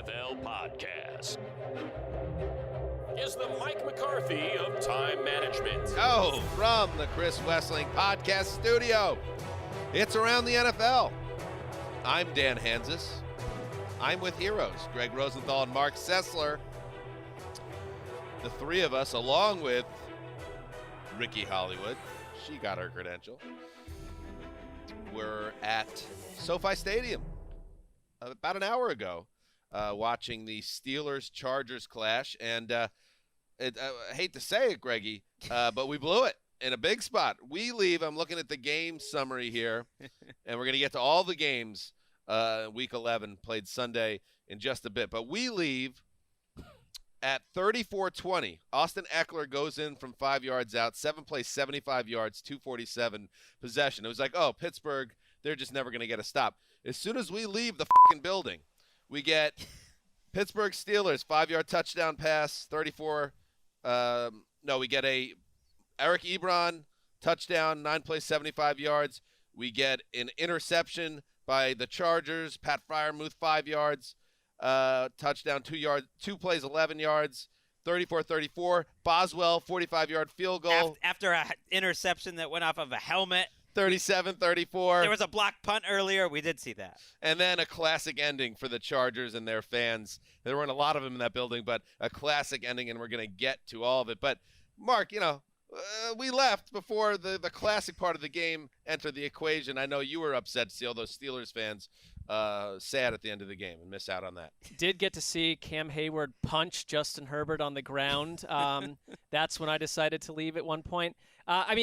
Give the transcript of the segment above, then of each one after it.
NFL podcast is the Mike McCarthy of time management. Oh, from the Chris Wessling podcast studio, it's Around the NFL. I'm Dan Hansis. I'm with heroes, Greg Rosenthal and Mark Sessler. The three of us, along with Ricky Hollywood, she got her credential. We're at SoFi Stadium about an hour ago, watching the Steelers-Chargers clash, and I hate to say it, Greggy, but we blew it in a big spot. We leave. I'm looking at the game summary here, and we're going to get to all the games. Week 11 played Sunday in just a bit, but we leave at 34-20. Austin Eckler goes in from 5 yards out, 7 plays, 75 yards, 247 possession. It was like, oh, Pittsburgh, they're just never going to get a stop. As soon as we leave the fucking building, we get Pittsburgh Steelers 5-yard touchdown pass, 34. We get a Eric Ebron touchdown, 9 plays, 75 yards. We get an interception by the Chargers. Pat Freiermuth, 5 yards. Touchdown, 2 plays, 11 yards. 34-34. Boswell, 45-yard field goal. After an interception that went off of a helmet. 37-34. There was a block punt earlier. We did see that. And then a classic ending for the Chargers and their fans. There weren't a lot of them in that building, but a classic ending, and we're going to get to all of it. But, Mark, we left before the classic part of the game entered the equation. I know you were upset to see all those Steelers fans sad at the end of the game and miss out on that. Did get to see Cam Hayward punch Justin Herbert on the ground. That's when I decided to leave at one point. I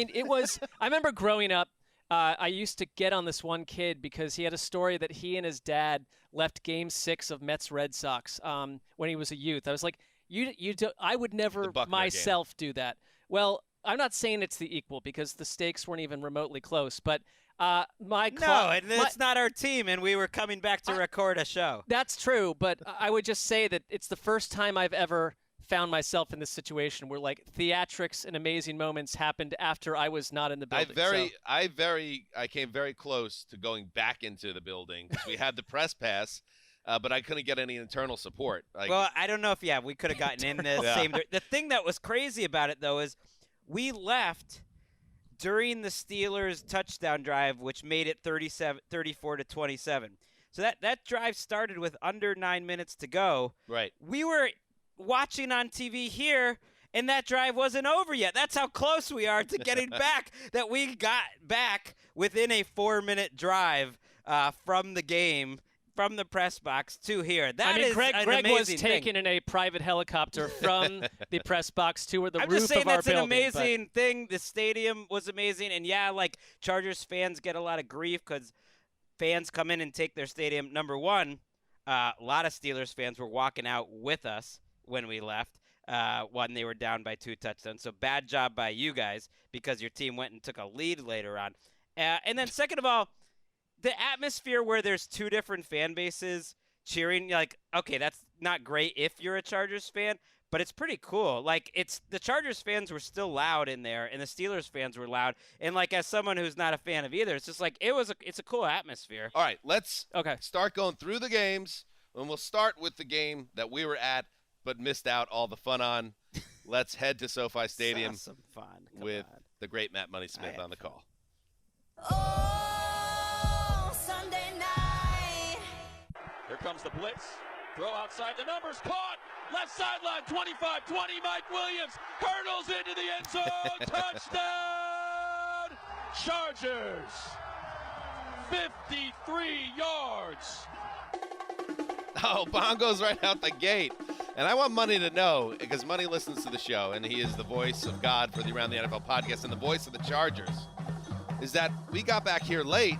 remember growing up, I used to get on this one kid because he had a story that he and his dad left Game 6 of Mets Red Sox when he was a youth. I was like, I would never myself do that. Well, I'm not saying it's the equal because the stakes weren't even remotely close, but it's not our team, and we were coming back to record a show. That's true, but I would just say that it's the first time I've ever found myself in this situation where like theatrics and amazing moments happened after I was not in the building. I came very close to going back into the building because we had the press pass. But I couldn't get any internal support. Well, I don't know if we could have gotten in the same. The thing that was crazy about it, though, is we left during the Steelers' touchdown drive, which made it 34-27. So that drive started with under 9 minutes to go. Right. We were watching on TV here, and that drive wasn't over yet. That's how close we are to getting back, that we got back within a 4-minute drive from the game, from the press box to here. Greg was taken in a private helicopter from the press box to the roof of our building. I'm just saying that's an amazing thing. The stadium was amazing. And, Chargers fans get a lot of grief because fans come in and take their stadium. Number one, a lot of Steelers fans were walking out with us when we left when they were down by 2 touchdowns. So bad job by you guys because your team went and took a lead later on. And then second of all, the atmosphere where there's 2 different fan bases cheering, okay, that's not great if you're a Chargers fan, but it's pretty cool. The Chargers fans were still loud in there, and the Steelers fans were loud. And as someone who's not a fan of either, it's just it's a cool atmosphere. All right, let's start going through the games, and we'll start with the game that we were at but missed out all the fun on. Let's head to SoFi Stadium some fun. with the great Matt Money Smith on the call. Here comes the blitz. Throw outside the numbers. Caught. Left sideline. 25-20. Mike Williams hurdles into the end zone. Touchdown. Chargers. 53 yards. Oh, bongos right out the gate. And I want Money to know, because Money listens to the show, and he is the voice of God for the Around the NFL podcast and the voice of the Chargers, is that we got back here late,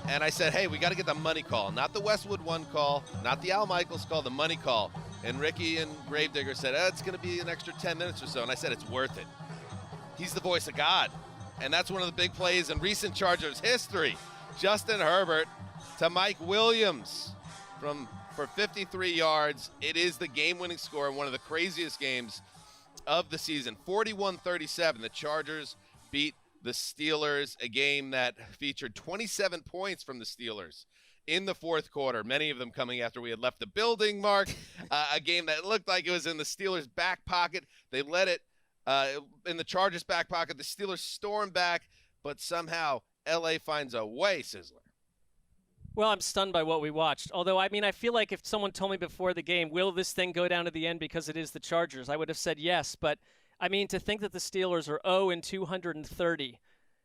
and I said, hey, we got to get the money call. Not the Westwood 1 call, not the Al Michaels call, the money call. And Ricky and Gravedigger said, it's going to be an extra 10 minutes or so. And I said, it's worth it. He's the voice of God. And that's one of the big plays in recent Chargers history. Justin Herbert to Mike Williams for 53 yards. It is the game-winning score in one of the craziest games of the season. 41-37. The Chargers beat the Steelers, a game that featured 27 points from the Steelers in the fourth quarter, many of them coming after we had left the building, Mark, a game that looked like it was in the Steelers' back pocket. They let it in the Chargers' back pocket. The Steelers storm back, but somehow L.A. finds a way, Sizzler. Well, I'm stunned by what we watched. Although, I mean, I feel like if someone told me before the game, will this thing go down to the end because it is the Chargers, I would have said yes. But, I mean, to think that the Steelers are 0-230,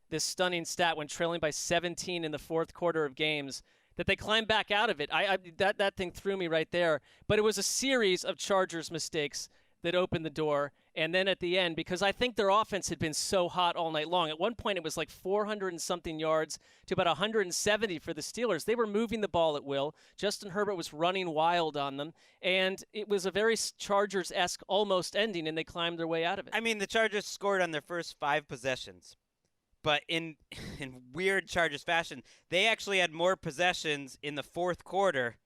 this stunning stat when trailing by 17 in the fourth quarter of games, that they climb back out of it, that thing threw me right there. But it was a series of Chargers mistakes that opened the door. And then at the end, because I think their offense had been so hot all night long. At one point, it was like 400 and something yards to about 170 for the Steelers. They were moving the ball at will. Justin Herbert was running wild on them. And it was a very Chargers-esque almost ending, and they climbed their way out of it. I mean, the Chargers scored on their first 5 possessions. But in weird Chargers fashion, they actually had more possessions in the fourth quarter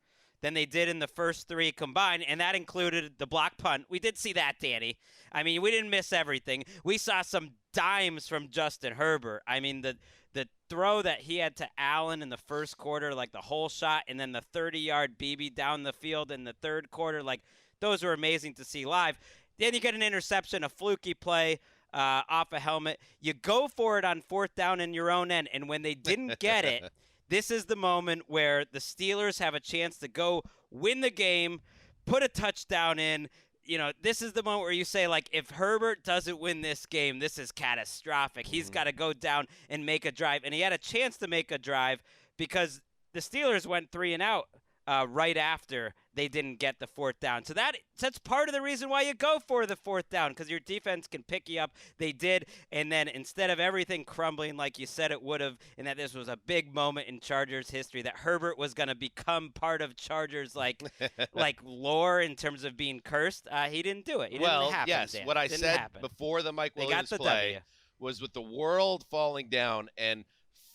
than they did in the first 3 combined, and that included the block punt. We did see that, Danny. I mean, we didn't miss everything. We saw some dimes from Justin Herbert. I mean, the throw that he had to Allen in the first quarter, like the whole shot, and then the 30-yard BB down the field in the third quarter, like those were amazing to see live. Then you get an interception, a fluky play off a helmet. You go for it on fourth down in your own end, and when they didn't get it, this is the moment where the Steelers have a chance to go win the game, put a touchdown in. You know, this is the moment where you say, like, if Herbert doesn't win this game, this is catastrophic. He's got to go down and make a drive. And he had a chance to make a drive because the Steelers went 3 and out right after they didn't get the fourth down. So that's part of the reason why you go for the fourth down, because your defense can pick you up. They did, and then instead of everything crumbling like you said it would have, and that this was a big moment in Chargers history, that Herbert was going to become part of Chargers like lore in terms of being cursed, he didn't do it. It didn't happen, yes, Dan. what I Didn't said happen. before the Mike They Williams got the play W. was with the world falling down and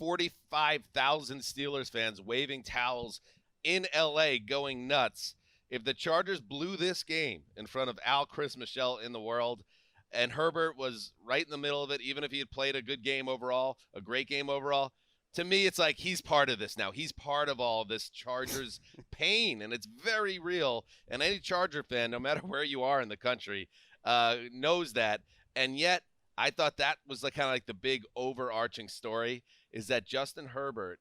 45,000 Steelers fans waving towels in L.A. going nuts. If the Chargers blew this game in front of Chris Michelle in the world, and Herbert was right in the middle of it, even if he had played a good game overall, a great game overall, to me it's like he's part of this now. He's part of all this Chargers pain, and it's very real. And any Charger fan, no matter where you are in the country, knows that. And yet, I thought that was kind of like the big overarching story, is that Justin Herbert,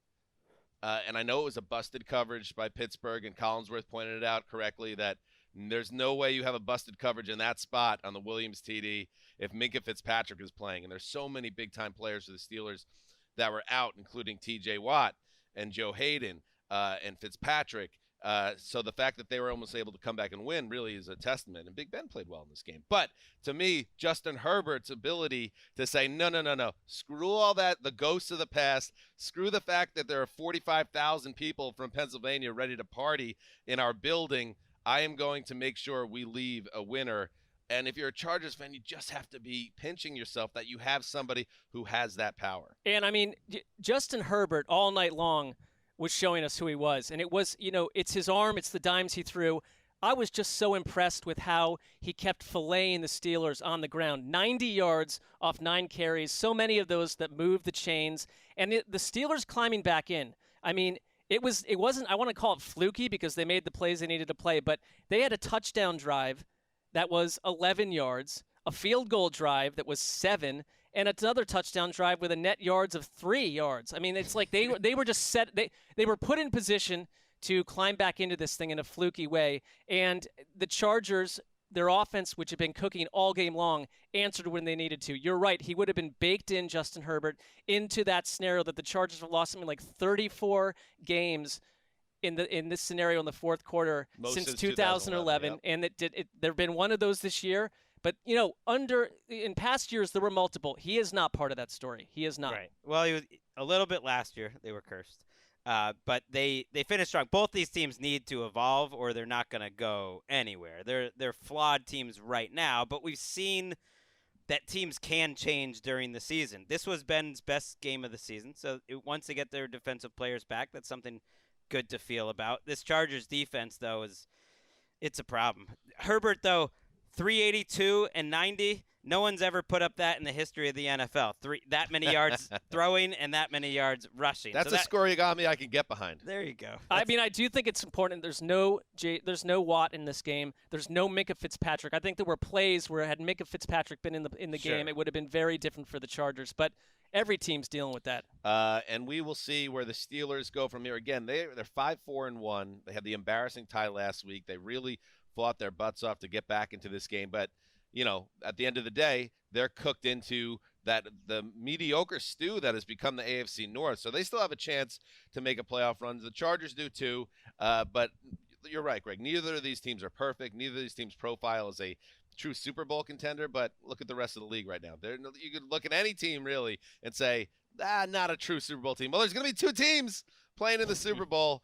and I know it was a busted coverage by Pittsburgh, and Collinsworth pointed it out correctly that there's no way you have a busted coverage in that spot on the Williams TD if Minkah Fitzpatrick is playing. And there's so many big-time players for the Steelers that were out, including T.J. Watt and Joe Hayden and Fitzpatrick. So the fact that they were almost able to come back and win really is a testament. And Big Ben played well in this game. But to me, Justin Herbert's ability to say, no, screw all that, the ghosts of the past, screw the fact that there are 45,000 people from Pennsylvania ready to party in our building. I am going to make sure we leave a winner. And if you're a Chargers fan, you just have to be pinching yourself that you have somebody who has that power. And, I mean, Justin Herbert all night long was showing us who he was. And it was, it's his arm, it's the dimes he threw. I was just so impressed with how he kept filleting the Steelers on the ground. 90 yards off 9 carries, so many of those that moved the chains. And the Steelers climbing back in. I mean, it wasn't, I want to call it fluky because they made the plays they needed to play, but they had a touchdown drive that was 11 yards, a field goal drive that was 7, and another touchdown drive with a net yards of 3 yards. I mean, it's like they were just set. They were put in position to climb back into this thing in a fluky way. And the Chargers, their offense, which had been cooking all game long, answered when they needed to. You're right. He would have been baked in, Justin Herbert, into that scenario that the Chargers have lost something like 34 games in this scenario in the fourth quarter since 2011. Yep. And there have been one of those this year. But, in past years, there were multiple. He is not part of that story. He is not. Right. Well, he was a little bit last year. They were cursed. But they finished strong. Both these teams need to evolve or they're not going to go anywhere. They're flawed teams right now, but we've seen that teams can change during the season. This was Ben's best game of the season. So once they get their defensive players back, that's something good to feel about. This Chargers defense, though, it's a problem. Herbert, though, 382 and 90. No one's ever put up that in the history of the NFL. That many yards throwing and that many yards rushing. That's a score you got me I can get behind. There you go. I mean, I do think it's important. There's no Watt in this game. There's no Minkah Fitzpatrick. I think there were plays where had Minkah Fitzpatrick been in the game, it would have been very different for the Chargers. But every team's dealing with that. And we will see where the Steelers go from here. Again, they're 5-4-1. They had the embarrassing tie last week. They really fought their butts off to get back into this game, but at the end of the day, they're cooked into the mediocre stew that has become the AFC North. So they still have a chance to make a playoff run. The Chargers do too. But you're right, Greg. Neither of these teams are perfect. Neither of these teams' profile is a true Super Bowl contender. But look at the rest of the league right now. You could look at any team really and say, not a true Super Bowl team. Well, there's going to be two teams playing in the Super Bowl.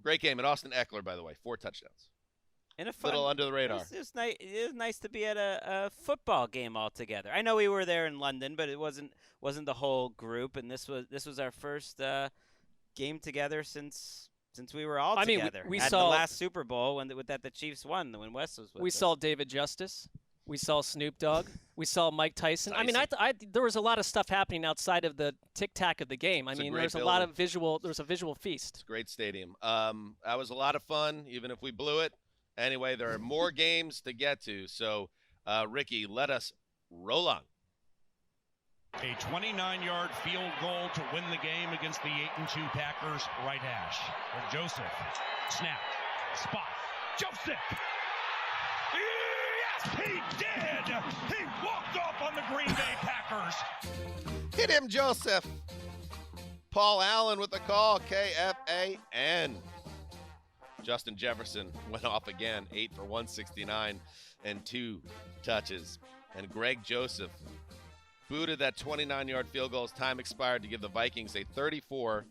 Great game. And Austin Eckler, by the way, 4 touchdowns. And a little under the radar. It was nice to be at a football game all together. I know we were there in London, but it wasn't the whole group. And this was our first game together since we were all together. We at saw the last Super Bowl when the Chiefs won when Wes was with us. Saw David Justice. We saw Snoop Dogg. We saw Mike Tyson. I mean, there was a lot of stuff happening outside of the tic-tac of the game. I mean, there's a lot of visual. There's a visual feast. It's a great stadium. That was a lot of fun, even if we blew it. Anyway, there are more games to get to, so Ricky, let us roll on. A 29-yard field goal to win the game against the 8-2 Packers right hash. Joseph, snap, spot, Joseph! Yes, he did! He walked off on the Green Bay Packers! Hit him, Joseph! Paul Allen with the call, KFAN. Justin Jefferson went off again, 8 for 169 and 2 touches. And Greg Joseph booted that 29-yard field goal as time expired to give the Vikings a 34-31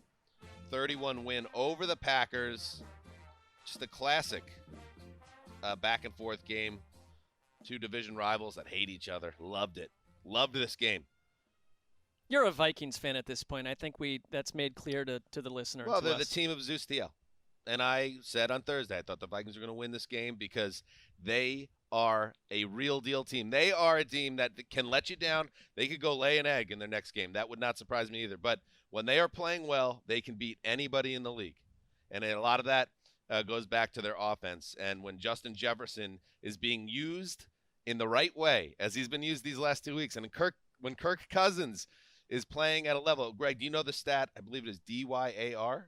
win over the Packers. Just a classic back-and-forth game. Two division rivals that hate each other. Loved it. Loved this game. You're a Vikings fan at this point. I think that's made clear to the listener. Well, they're the team of Zeus TL. And I said on Thursday, I thought the Vikings were going to win this game because they are a real deal team. They are a team that can let you down. They could go lay an egg in their next game. That would not surprise me either. But when they are playing well, they can beat anybody in the league. And a lot of that goes back to their offense. And when Justin Jefferson is being used in the right way, as he's been used these last 2 weeks, and when Kirk Cousins is playing at a level, Greg, do you know the stat? I believe it is DYAR.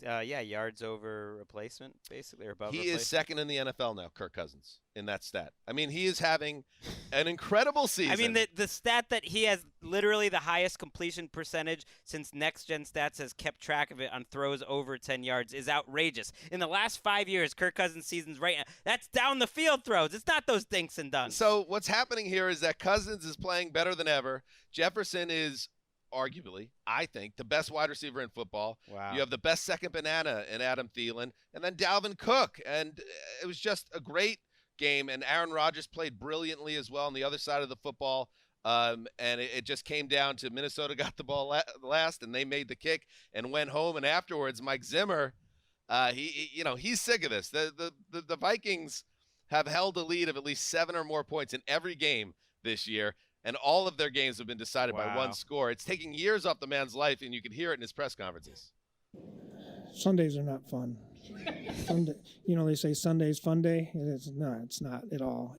Yards over replacement, basically, or above. He is second in the NFL now, Kirk Cousins, in that stat. I mean, he is having an incredible season. I mean, the stat that he has literally the highest completion percentage since Next Gen Stats has kept track of it on throws over 10 yards is outrageous. In the last 5 years, Kirk Cousins' season's right now. That's down the field throws. It's not those dinks and dunks. So what's happening here is that Cousins is playing better than ever. Jefferson is arguably, I think, the best wide receiver in football. Wow. You have the best second banana in Adam Thielen, and then Dalvin Cook. And it was just a great game, and Aaron Rodgers played brilliantly as well on the other side of the football. And it just came down to Minnesota got the ball last, and they made the kick and went home. And afterwards, Mike Zimmer, he's sick of this. The Vikings have held a lead of at least 7 or more points in every game this year. And all of their games have been decided by one score. It's taking years off the man's life, and you can hear it in his press conferences. Sundays are not fun. They say Sunday's fun day. It's not at all.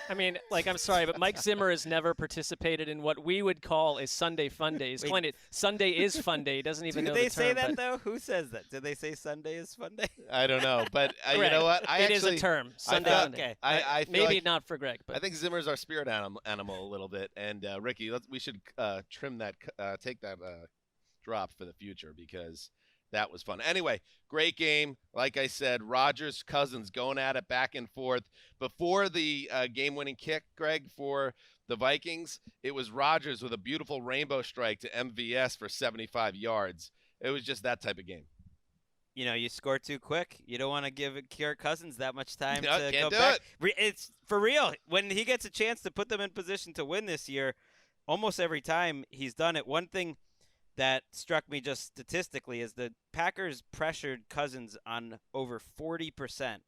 I mean, I'm sorry, but Mike Zimmer has never participated in what we would call a Sunday fun day. He's claimed it. Sunday is fun day. He doesn't even know the term. Do they say that, though? Who says that? Do they say Sunday is fun day? I don't know, but you know what? It is a term. Sunday fun day. I feel maybe like, not for Greg. But I think Zimmer's our spirit animal a little bit. And, Ricky, we should trim that, take that drop for the future because that was fun. Anyway, great game. Like I said, Rodgers, Cousins going at it back and forth. Before the game-winning kick, Greg, for the Vikings, it was Rodgers with a beautiful rainbow strike to MVS for 75 yards. It was just that type of game. You score too quick. You don't want to give Kirk Cousins that much time to can't go do back. it. It's for real. When he gets a chance to put them in position to win this year, almost every time he's done it. One thing that struck me just statistically is the Packers pressured Cousins on over 40%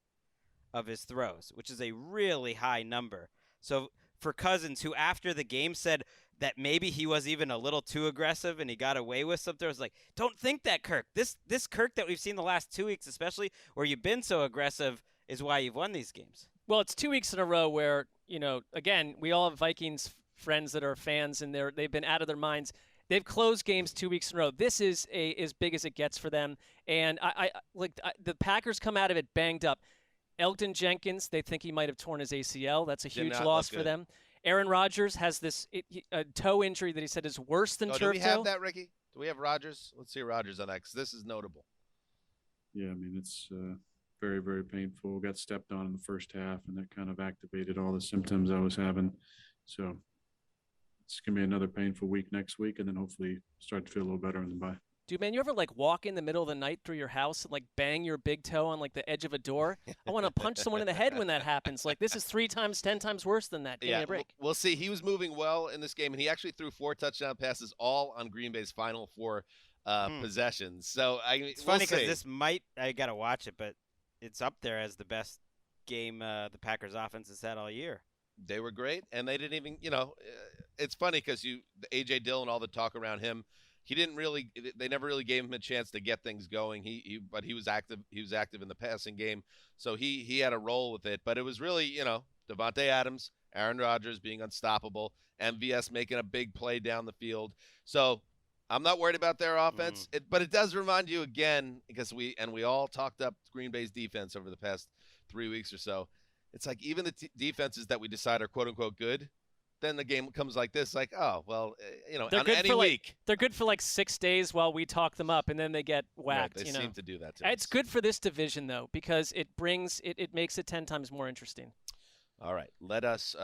of his throws, which is a really high number. So for Cousins, who after the game said that maybe he was even a little too aggressive and he got away with something, I was like, don't think that, Kirk. This Kirk that we've seen the last 2 weeks, especially where you've been so aggressive, is why you've won these games. Well, it's 2 weeks in a row where, again, we all have Vikings friends that are fans, and they've been out of their minds. They've closed games 2 weeks in a row. This is as big as it gets for them. And the Packers come out of it banged up. Elgton Jenkins, they think he might have torn his ACL. That's a huge loss for them. Aaron Rodgers has this a toe injury that he said is worse than turf toe. Do we have that, Ricky? Do we have Rodgers? Let's see Rodgers on that, because this is notable. Yeah, I mean, it's very, very painful. Got stepped on in the first half, and that kind of activated all the symptoms I was having. So it's going to be another painful week next week, and then hopefully start to feel a little better in the bye. Dude, man, you ever walk in the middle of the night through your house and bang your big toe on the edge of a door? I want to punch someone in the head when that happens. This is 3 times, 10 times worse than that. Give me a break. We'll see. He was moving well in this game, and he actually threw 4 touchdown passes, all on Green Bay's final 4 possessions. So it's funny because this I got to watch it, but it's up there as the best game the Packers offense has had all year. They were great, and they didn't even, it's funny because A.J. Dillon, all the talk around him, they never really gave him a chance to get things going. But he was active. He was active in the passing game, so he had a role with it. But it was really, Devontae Adams, Aaron Rodgers being unstoppable, MVS making a big play down the field. So I'm not worried about their offense, but it does remind you again, because we all talked up Green Bay's defense over the past 3 weeks or so. It's like even the defenses that we decide are quote unquote good, then the game comes like this, on any week. They're good for 6 days while we talk them up, and then they get whacked. Right, they seem to do that to It's us. good for this division, though, because it makes it 10 times more interesting. All right, let us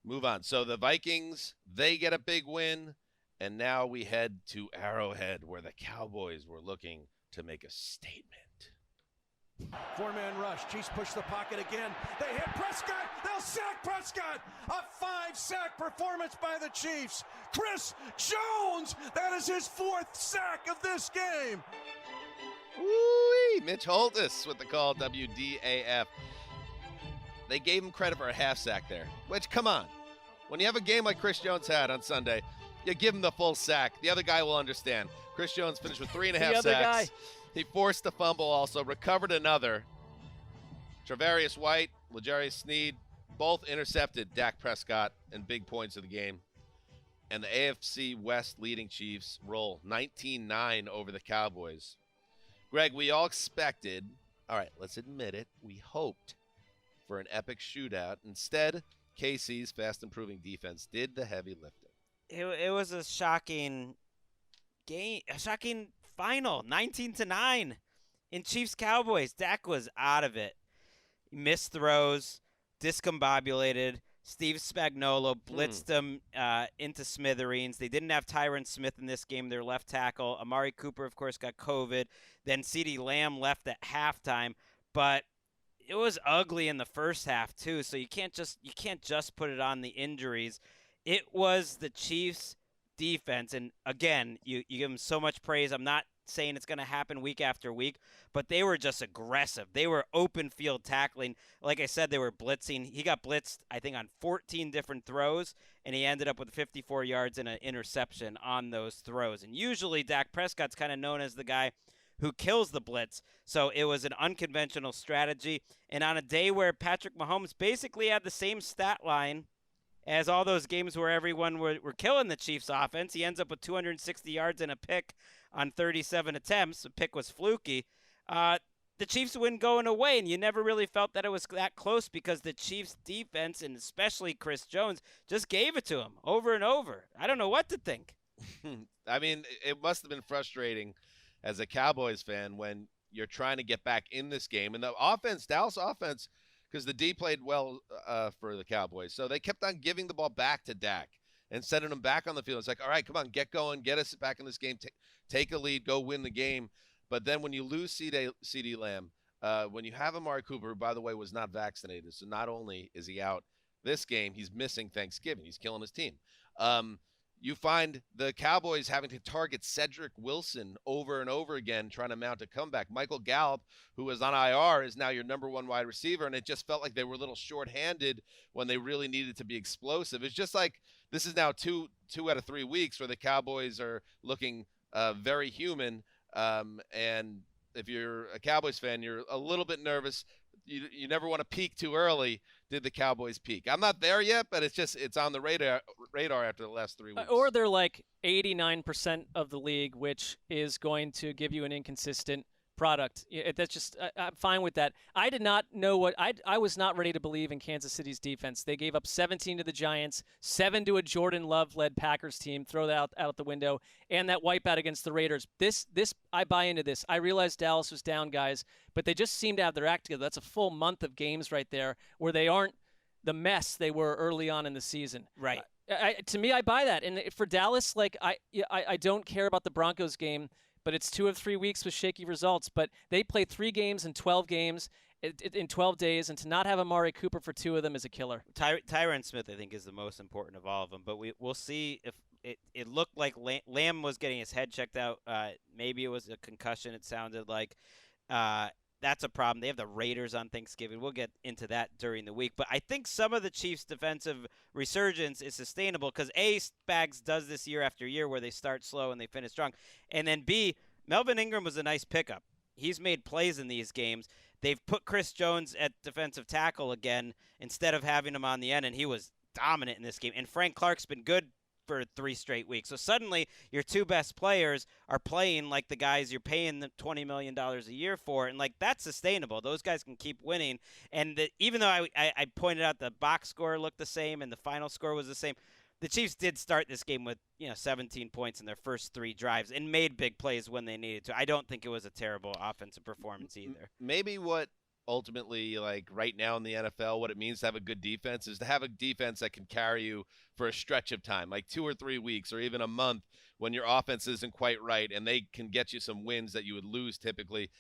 move on. So the Vikings, they get a big win, and now we head to Arrowhead, where the Cowboys were looking to make a statement. 4-man rush. Chiefs push the pocket again. They hit Prescott. They'll sack Prescott. A 5-sack performance by the Chiefs. Chris Jones. That is his 4th sack of this game. Woo-wee. Mitch Holtis with the call, WDAF. They gave him credit for a half sack there, which, come on. When you have a game like Chris Jones had on Sunday, you give him the full sack. The other guy will understand. Chris Jones finished with 3.5 sacks. He forced a fumble also, recovered another. Travarius White, L'Jarius Sneed, both intercepted Dak Prescott in big points of the game. And the AFC West leading Chiefs roll 19-9 over the Cowboys. Greg, we all expected, all right, let's admit it, we hoped for an epic shootout. Instead, KC's fast-improving defense did the heavy lifting. It was a shocking game, a shocking final, 19-9 in Chiefs-Cowboys. Dak was out of it. Missed throws, discombobulated. Steve Spagnuolo blitzed them into smithereens. They didn't have Tyron Smith in this game, their left tackle. Amari Cooper, of course, got COVID. Then CeeDee Lamb left at halftime. But it was ugly in the first half, too, so you can't just put it on the injuries. It was the Chiefs' defense, and again, you give them so much praise. I'm not saying it's going to happen week after week, but they were just aggressive. They were open field tackling. Like I said, they were blitzing. He got blitzed, I think, on 14 different throws, and he ended up with 54 yards and an interception on those throws. And usually Dak Prescott's kind of known as the guy who kills the blitz, so it was an unconventional strategy. And on a day where Patrick Mahomes basically had the same stat line as all those games where everyone were killing the Chiefs' offense, he ends up with 260 yards and a pick on 37 attempts. The pick was fluky. The Chiefs win going away, and you never really felt that it was that close because the Chiefs' defense, and especially Chris Jones, just gave it to him over and over. I don't know what to think. I mean, it must have been frustrating as a Cowboys fan when you're trying to get back in this game. And the offense, Dallas offense, because the D played well for the Cowboys. So they kept on giving the ball back to Dak and sending him back on the field. It's like, all right, come on, get going, get us back in this game, take a lead, go win the game. But then when you lose CeeDee Lamb, when you have Amari Cooper, who, by the way, was not vaccinated, so not only is he out this game, he's missing Thanksgiving. He's killing his team. you find the Cowboys having to target Cedric Wilson over and over again, trying to mount a comeback. Michael Gallup, who was on IR, is now your number one wide receiver, and it just felt like they were a little shorthanded when they really needed to be explosive. It's just like this is now two out of 3 weeks where the Cowboys are looking very human, and if you're a Cowboys fan, you're a little bit nervous. You never want to peak too early. Did the Cowboys peak? I'm not there yet, but it's on the radar after the last 3 weeks. Or they're like 89% of the league, which is going to give you an inconsistent product. That's just I'm fine with that. I did not know what I was not ready to believe in Kansas City's defense. They gave up 17 to the Giants, 7 to a Jordan Love-led Packers team. Throw that out the window, and that wipeout against the Raiders. This I buy into this. I realized Dallas was down, guys, but they just seem to have their act together. That's a full month of games right there where they aren't the mess they were early on in the season. Right. To me, I buy that. And for Dallas, like I don't care about the Broncos game. But it's 2 of 3 weeks with shaky results. But they play 3 games in 12 games in 12 days, and to not have Amari Cooper for 2 of them is a killer. Tyron Smith, I think, is the most important of all of them. But we'll see if it looked like Lamb was getting his head checked out. Maybe it was a concussion, it sounded like. That's a problem. They have the Raiders on Thanksgiving. We'll get into that during the week. But I think some of the Chiefs' defensive resurgence is sustainable because, A, Spags does this year after year where they start slow and they finish strong. And then, B, Melvin Ingram was a nice pickup. He's made plays in these games. They've put Chris Jones at defensive tackle again instead of having him on the end, and he was dominant in this game. And Frank Clark's been good for 3 straight weeks. So suddenly your 2 best players are playing like the guys you're paying them $20 million a year for. And like that's sustainable. Those guys can keep winning. And even though I pointed out the box score looked the same and the final score was the same, the Chiefs did start this game with 17 points in their first 3 drives and made big plays when they needed to. I don't think it was a terrible offensive performance either. Maybe what ultimately, like right now in the NFL, what it means to have a good defense is to have a defense that can carry you for a stretch of time, like 2 or 3 weeks or even a month when your offense isn't quite right, and they can get you some wins that you would lose typically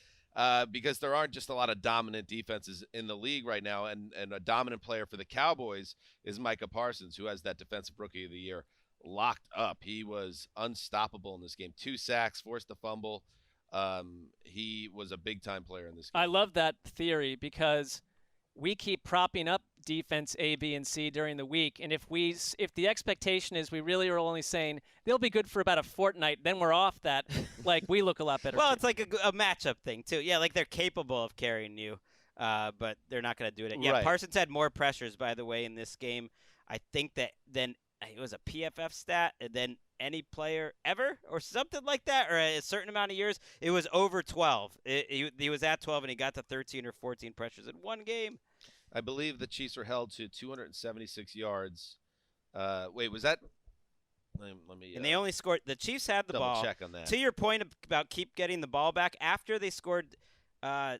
because there aren't just a lot of dominant defenses in the league right now, and a dominant player for the Cowboys is Micah Parsons, who has that Defensive Rookie of the Year locked up. He was unstoppable in this game. 2 sacks, forced a fumble. He was a big-time player in this game. I love that theory because we keep propping up defense A, B, and C during the week, and if the expectation is we really are only saying they'll be good for about a fortnight, then we're off that. Like we look a lot better. Well, it's like a matchup thing too. Yeah, like they're capable of carrying you, but they're not going to do it. Yeah, right. Parsons had more pressures, by the way, in this game. I think that then it was a PFF stat, and then any player ever or something like that, or a certain amount of years, it was over 12. He was at 12, and he got to 13 or 14 pressures in one game. I believe the Chiefs were held to 276 yards. Wait, was that? Let me. And they only scored. The Chiefs had the ball. Double check on that. To your point about keep getting the ball back, after they scored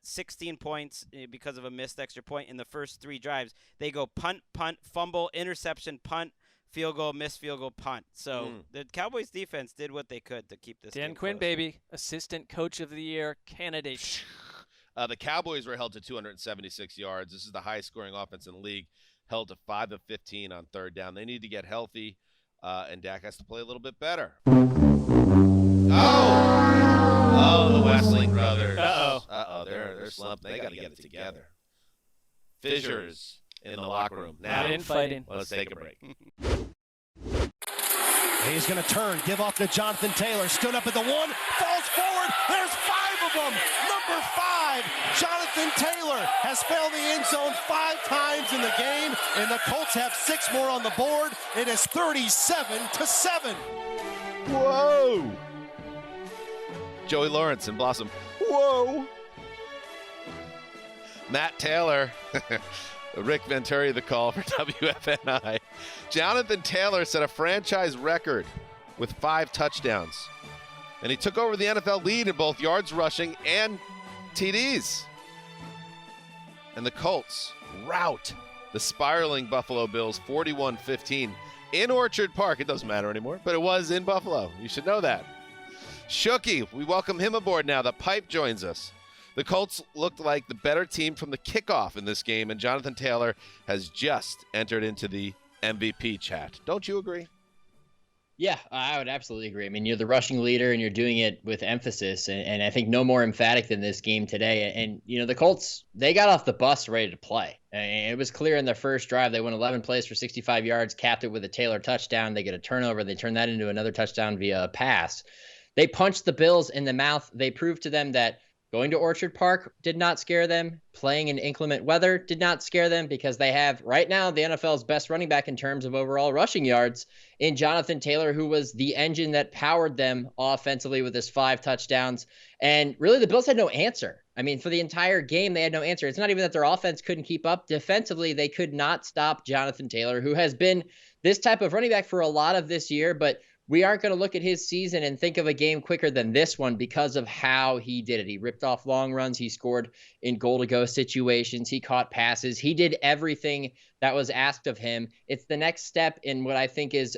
16 points because of a missed extra point in the first 3 drives, they go punt, fumble, interception, punt, field goal, missed field goal, punt. So the Cowboys defense did what they could to keep this Dan game Quinn, close. baby, assistant coach of the year candidate. The Cowboys were held to 276 yards. This is the highest scoring offense in the league, held to 5 of 15 on 3rd down. They need to get healthy, and Dak has to play a little bit better. Oh, the Westling brothers. Uh-oh, they're slumped. They got to get it together. Fissures in the locker room. Now, Infighting. Let's take a break. He's going to turn, give off to Jonathan Taylor. Stood up at the 1, falls forward. There's 5 of them. Number 5, Jonathan Taylor has found the end zone 5 times in the game, and the Colts have 6 more on the board. It is 37-7. Whoa! Joey Lawrence and Blossom. Whoa! Matt Taylor. Rick Venturi, the call for WFNI. Jonathan Taylor set a franchise record with 5 touchdowns. And he took over the NFL lead in both yards rushing and TDs. And the Colts rout the spiraling Buffalo Bills 41-15 in Orchard Park. It doesn't matter anymore, but it was in Buffalo. You should know that. Shooky, we welcome him aboard now. The Pipe joins us. The Colts looked like the better team from the kickoff in this game, and Jonathan Taylor has just entered into the MVP chat. Don't you agree? Yeah, I would absolutely agree. I mean, you're the rushing leader and you're doing it with emphasis. And I think no more emphatic than this game today. And, the Colts, they got off the bus ready to play. And it was clear in their first drive. They went 11 plays for 65 yards, capped it with a Taylor touchdown. They get a turnover. They turn that into another touchdown via a pass. They punched the Bills in the mouth. They proved to them that going to Orchard Park did not scare them. Playing in inclement weather did not scare them because they have right now the NFL's best running back in terms of overall rushing yards in Jonathan Taylor, who was the engine that powered them offensively with his 5 touchdowns. And really the Bills had no answer. I mean, for the entire game, they had no answer. It's not even that their offense couldn't keep up. Defensively, they could not stop Jonathan Taylor, who has been this type of running back for a lot of this year, but we aren't going to look at his season and think of a game quicker than this one because of how he did it. He ripped off long runs. He scored in goal-to-go situations. He caught passes. He did everything that was asked of him. It's the next step in what I think is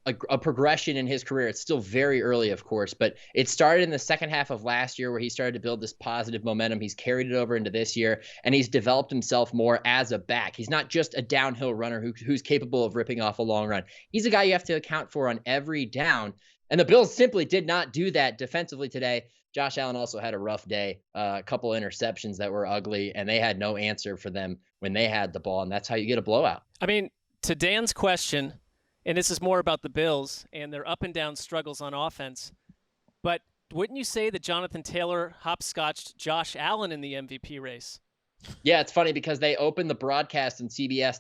a progression in his career. It's still very early, of course, but it started in the second half of last year where he started to build this positive momentum. He's carried it over into this year, and he's developed himself more as a back. He's not just a downhill runner who's capable of ripping off a long run. He's a guy you have to account for on every down, and the Bills simply did not do that defensively today. Josh Allen also had a rough day, a couple interceptions that were ugly, and they had no answer for them when they had the ball, and that's how you get a blowout. I mean, to Dan's question, and this is more about the Bills and their up and down struggles on offense, but wouldn't you say that Jonathan Taylor hopscotched Josh Allen in the MVP race? Yeah, it's funny because they opened the broadcast on CBS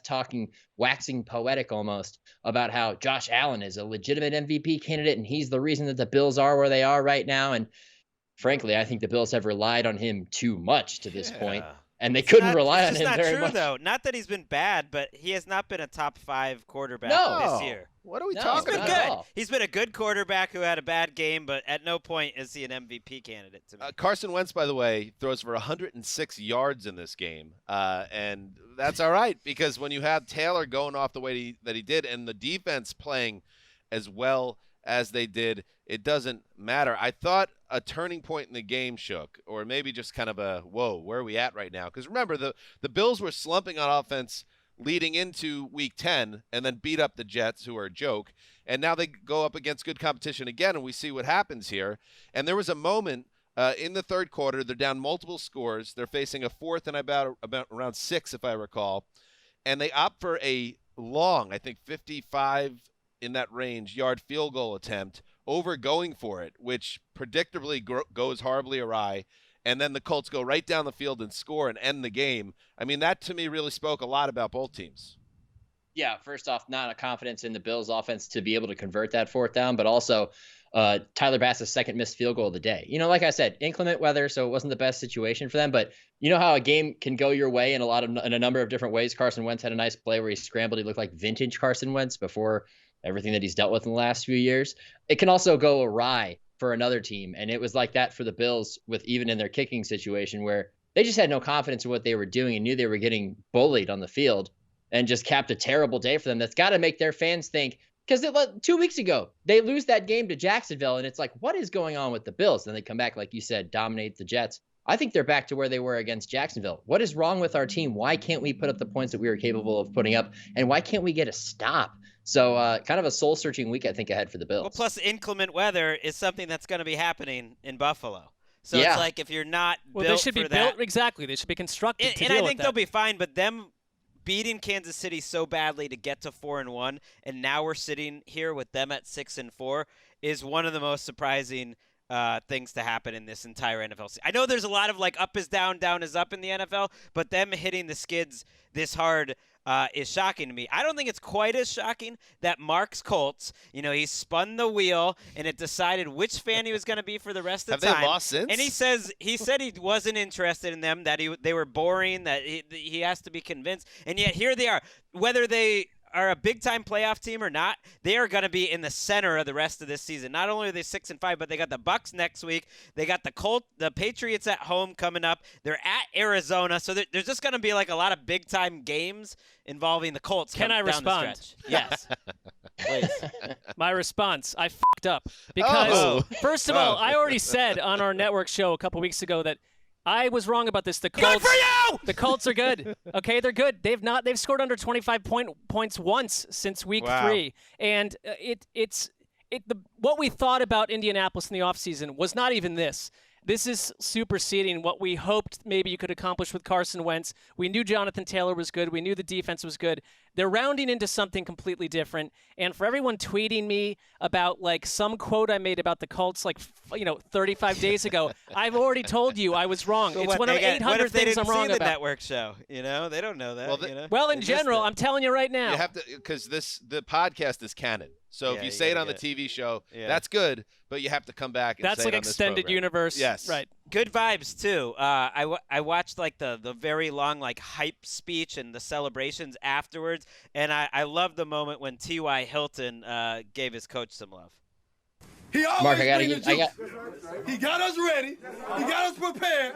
waxing poetic almost about how Josh Allen is a legitimate MVP candidate and he's the reason that the Bills are where they are right now. And frankly, I think the Bills have relied on him too much to this point. And they couldn't rely on him very much. It's not true, though. Not that he's been bad, but he has not been a top 5 quarterback this year. What are we talking about? He's been good. He's been a good quarterback who had a bad game, but at no point is he an MVP candidate to me. Carson Wentz, by the way, throws for 106 yards in this game, and that's all right because when you have Taylor going off the way that he did and the defense playing as well as they did, it doesn't matter. I thought a turning point in the game shook, or maybe just kind of a, whoa, where are we at right now? Because remember, the Bills were slumping on offense leading into Week 10 and then beat up the Jets, who are a joke. And now they go up against good competition again, and we see what happens here. And there was a moment in the third quarter. They're down multiple scores. They're facing a fourth and about around 6, if I recall. And they opt for a long, I think 55 in that range, yard field goal attempt over going for it, which predictably goes horribly awry. And then the Colts go right down the field and score and end the game. I mean, that to me really spoke a lot about both teams. Yeah, first off, not a confidence in the Bills offense to be able to convert that fourth down, but also Tyler Bass's second missed field goal of the day. Like I said, inclement weather, so it wasn't the best situation for them, but you know how a game can go your way in a number of different ways. Carson Wentz had a nice play where he scrambled. He looked like vintage Carson Wentz before everything that he's dealt with in the last few years. It can also go awry for another team, and it was like that for the Bills with even in their kicking situation where they just had no confidence in what they were doing and knew they were getting bullied on the field and just capped a terrible day for them. That's got to make their fans think, because 2 weeks ago, they lose that game to Jacksonville, and it's like, what is going on with the Bills? Then they come back, like you said, dominate the Jets. I think they're back to where they were against Jacksonville. What is wrong with our team? Why can't we put up the points that we were capable of putting up? And why can't we get a stop? So kind of a soul-searching week, I think, ahead for the Bills. Well, plus inclement weather is something that's going to be happening in Buffalo. So it's like if you're not built they should be for that, built exactly. They should be constructed to deal with that. And I think they'll be fine, but them beating Kansas City so badly to get to 4-1, and now we're sitting here with them at 6-4 is one of the most surprising things to happen in this entire NFL season. I know there's a lot of up is down, down is up in the NFL, but them hitting the skids this hard is shocking to me. I don't think it's quite as shocking that Mark's Colts, he spun the wheel and it decided which fan he was going to be for the rest of the time. Have they lost since? And he said he wasn't interested in them, that they were boring, that he has to be convinced. And yet here they are. Whether they are a big-time playoff team or not, they are going to be in the center of the rest of this season. Not only are they 6-5, but they got the Bucs next week. They got the Patriots at home coming up. They're at Arizona, so there's just going to be a lot of big-time games involving the Colts. Can I respond? Yes. Please. My response, I f***ed up. Because, first of all, I already said on our network show a couple weeks ago that I was wrong about this. The Colts, good for you! The Colts are good. Okay, they're good. They've scored under 25 points once since week 3, and it's what we thought about Indianapolis in the offseason was not even this. This is superseding what we hoped maybe you could accomplish with Carson Wentz. We knew Jonathan Taylor was good. We knew the defense was good. They're rounding into something completely different. And for everyone tweeting me about like some quote I made about the Colts 35 days ago, I've already told you I was wrong. It's one of 800 things I'm wrong the about. network show, they don't know that. Well, in general, I'm telling you right now. You have to, because the podcast is canon. So if you say it on the TV show, that's good, but you have to come back and that's say like it on this extended program. universe. Yes. Right. Good vibes too. I watched like the very long like hype speech and the celebrations afterwards, and I loved the moment when T.Y. Hilton gave his coach some love. He always Mark, he got us ready. He got us prepared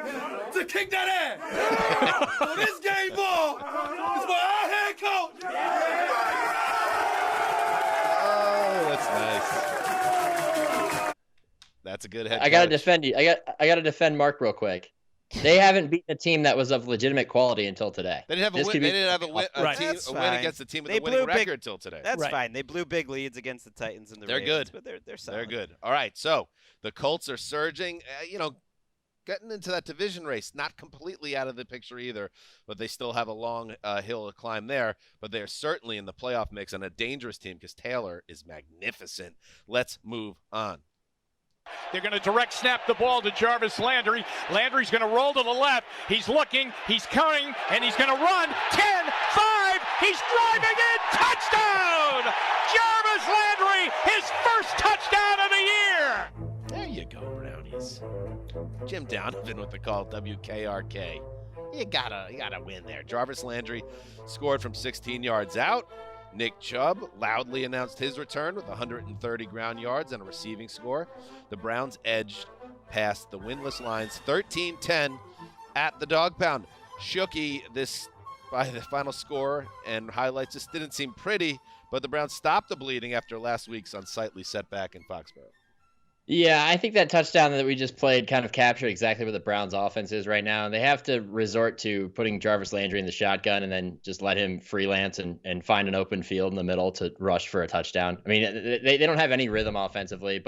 to kick that ass. So this game ball is for our head coach. Oh, that's nice. That's a good head coach. I gotta defend you. I gotta defend Mark real quick. They haven't beaten a team that was of legitimate quality until today. They didn't have a win. They didn't have a win against the team with a winning record until today. That's fine. They blew big leads against the Titans and the Ravens, good. But they're solid. They're good. All right, so the Colts are surging. Getting into that division race, not completely out of the picture either, but they still have a long hill to climb there. But they're certainly in the playoff mix and a dangerous team because Taylor is magnificent. Let's move on. They're going to direct snap the ball to Jarvis Landry. Landry's going to roll to the left. He's looking, he's coming, and he's going to run. 10, 5, he's driving in. Touchdown! Jarvis Landry, his first touchdown of the year. There you go, Brownies. Jim Donovan with the call, WKRK. You gotta win there. Jarvis Landry scored from 16 yards out. Nick Chubb loudly announced his return with 130 ground yards and a receiving score. The Browns edged past the winless Lions 13-10 at the Dog Pound. Shooky, this by the final score and highlights, just didn't seem pretty, but the Browns stopped the bleeding after last week's unsightly setback in Foxborough. Yeah, I think that touchdown that we just played kind of captured exactly what the Browns' offense is right now. They have to resort to putting Jarvis Landry in the shotgun and then just let him freelance and find an open field in the middle to rush for a touchdown. I mean, they don't have any rhythm offensively,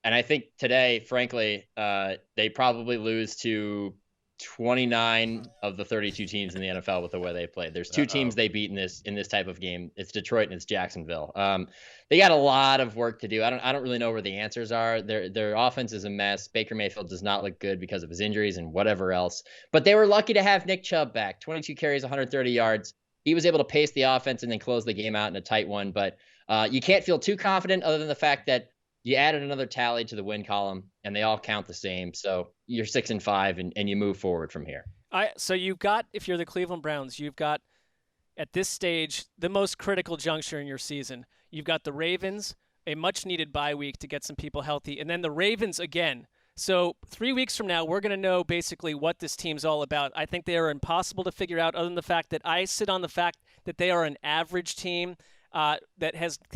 and I think today, frankly, they probably lose to 29 of the 32 teams in the NFL with the way they played. There's two teams they beat in this type of game. It's Detroit and it's Jacksonville. They got a lot of work to do. I don't really know where the answers are. Their offense is a mess. Baker Mayfield does not look good because of his injuries and whatever else. But they were lucky to have Nick Chubb back. 22 carries, 130 yards. He was able to pace the offense and then close the game out in a tight one. But you can't feel too confident other than the fact that you added another tally to the win column, and they all count the same. So you're 6-5, and you move forward from here. So you've got, if you're the Cleveland Browns, you've got at this stage the most critical juncture in your season. You've got the Ravens, a much-needed bye week to get some people healthy, and then the Ravens again. So 3 weeks from now, we're going to know basically what this team's all about. I think they are impossible to figure out, other than the fact that I sit on the fact that they are an average team that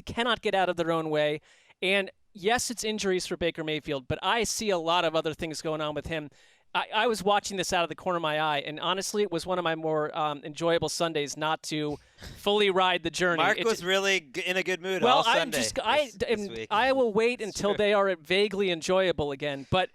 cannot get out of their own way. And yes, it's injuries for Baker Mayfield, but I see a lot of other things going on with him. I was watching this out of the corner of my eye, and honestly, it was one of my more enjoyable Sundays not to fully ride the journey. Mark was really in a good mood all Sunday. I will wait until they are vaguely enjoyable again. But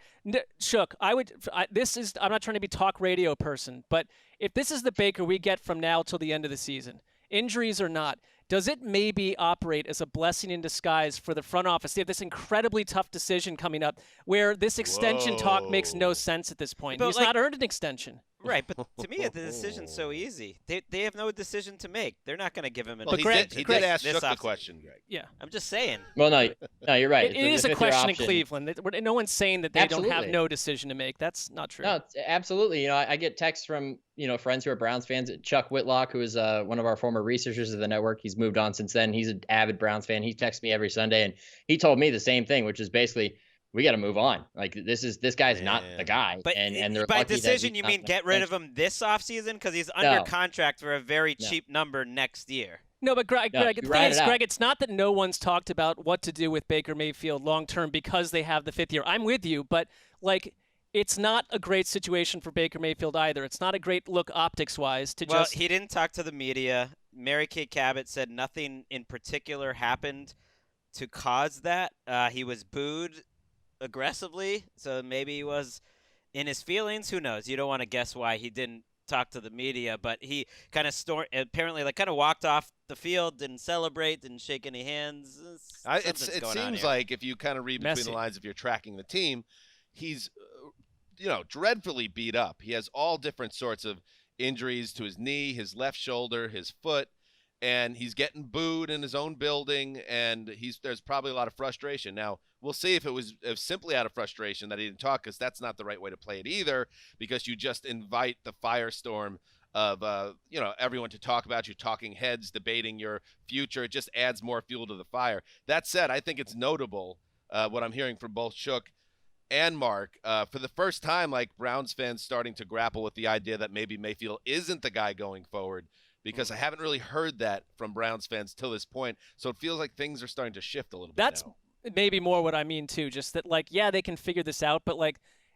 Shook, I'm not trying to be talk radio person, but if this is the Baker we get from now till the end of the season, injuries or not, does it maybe operate as a blessing in disguise for the front office? They have this incredibly tough decision coming up where this extension talk makes no sense at this point. He's not earned an extension. Right, but to me, the decision's so easy. They have no decision to make. They're not going to give him an extension. He did ask Shook the question, Greg. Yeah. I'm just saying. Well, no, you're right. It is a question in Cleveland. No one's saying that they don't have no decision to make. That's not true. No, absolutely. I get texts from friends who are Browns fans. Chuck Whitlock, who is one of our former researchers of the network, he's moved on since then. He's an avid Browns fan. He texts me every Sunday, and he told me the same thing, which is basically, we got to move on. Like this guy's not the guy. But and they're by decision, you mean get rid of him this offseason because he's under contract for a very cheap number next year. No, but Greg, the thing is, Greg, it's not that no one's talked about what to do with Baker Mayfield long term because they have the fifth year. I'm with you, but it's not a great situation for Baker Mayfield either. It's not a great look optics-wise to Well, he didn't talk to the media. Mary Kay Cabot said nothing in particular happened to cause that. He was booed aggressively, so maybe he was in his feelings. Who knows? You don't want to guess why he didn't talk to the media, but he kind of apparently kind of walked off the field, didn't celebrate, didn't shake any hands. It seems like if you kind of read between the lines, if you're tracking the team, he's dreadfully beat up. He has all different sorts of injuries to his knee, his left shoulder, his foot, and he's getting booed in his own building, and there's probably a lot of frustration. Now, we'll see if it was simply out of frustration that he didn't talk, because that's not the right way to play it either, because you just invite the firestorm of everyone to talk about you, talking heads, debating your future. It just adds more fuel to the fire. That said, I think it's notable what I'm hearing from both Shook and Mark, for the first time, like Browns fans starting to grapple with the idea that maybe Mayfield isn't the guy going forward, because I haven't really heard that from Browns fans till this point. So it feels like things are starting to shift a little bit. That's maybe more what I mean too. Just that, they can figure this out, but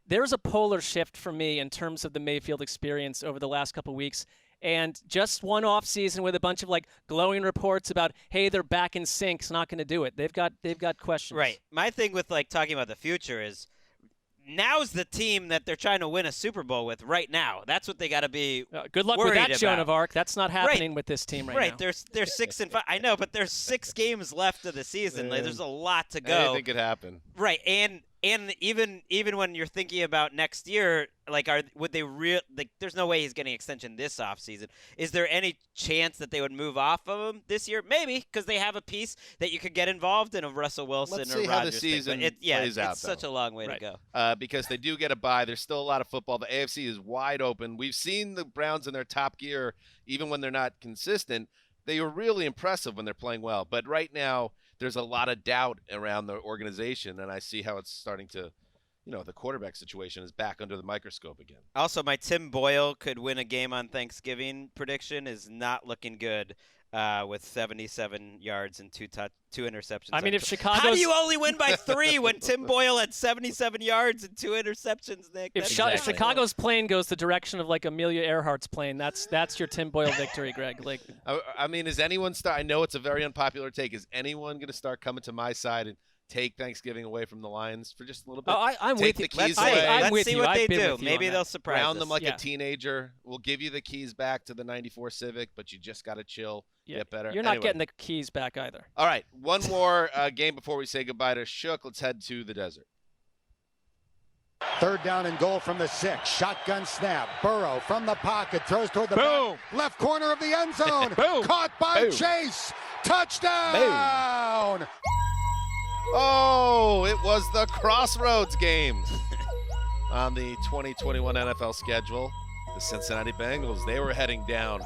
there's a polar shift for me in terms of the Mayfield experience over the last couple of weeks. And just one off season with a bunch of glowing reports about, hey, they're back in sync's not going to do it. They've got questions. Right. My thing with talking about the future is, now's the team that they're trying to win a Super Bowl with right now. That's what they got to be. Good luck with that, Joan of Arc. That's not happening with this team right now. They're 6-5. I know, but there's 6 games left of the season. There's a lot to go. Anything could happen. Right, and even when you're thinking about next year, would they there's no way he's getting an extension this offseason. Is there any chance that they would move off of him this year? Maybe, because they have a piece that you could get involved in of Russell Wilson Let's or see Rodgers. how the season plays out. It's such a long way to go. Because they do get a bye. There's still a lot of football. The AFC is wide open. We've seen the Browns in their top gear, even when they're not consistent. They are really impressive when they're playing well. But right now, there's a lot of doubt around the organization, and I see how it's starting to, the quarterback situation is back under the microscope again. Also, my Tim Boyle could win a game on Thanksgiving prediction is not looking good with 77 yards and two interceptions. I mean, if Chicago's... How do you only win by 3 when Tim Boyle had 77 yards and 2 interceptions, Nick? If Chicago's plane goes the direction of Amelia Earhart's plane, that's your Tim Boyle victory, Greg. I mean, is anyone I know it's a very unpopular take. Is anyone going to start coming to my side and take Thanksgiving away from the Lions for just a little bit? I'm with you. Let's see what they do. Maybe they'll surprise us. Round them like a teenager. We'll give you the keys back to the '94 Civic, but you just got to chill, get better. You're not getting the keys back either. All right, one more game before we say goodbye to Shook. Let's head to the desert. 3rd down and goal from the 6. Shotgun snap. Burrow from the pocket throws toward the back. Left corner of the end zone. Caught by Chase. Touchdown. Oh, it was the Crossroads game on the 2021 NFL schedule. The Cincinnati Bengals, they were heading down.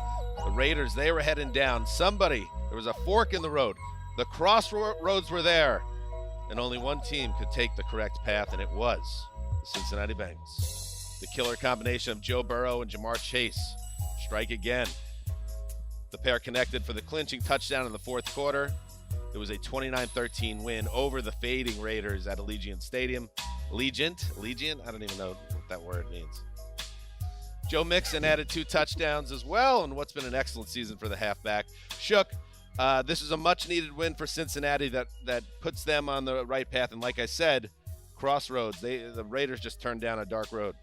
The Raiders, they were heading down. There was a fork in the road. The crossroads were there, and only one team could take the correct path, and it was the Cincinnati Bengals. The killer combination of Joe Burrow and Jamar Chase strike again. The pair connected for the clinching touchdown in the 4th quarter. It was a 29-13 win over the fading Raiders at Allegiant Stadium. Allegiant? I don't even know what that word means. Joe Mixon added 2 touchdowns as well, and what's been an excellent season for the halfback. Shook, this is a much-needed win for Cincinnati that puts them on the right path. And like I said, crossroads. The Raiders just turned down a dark road.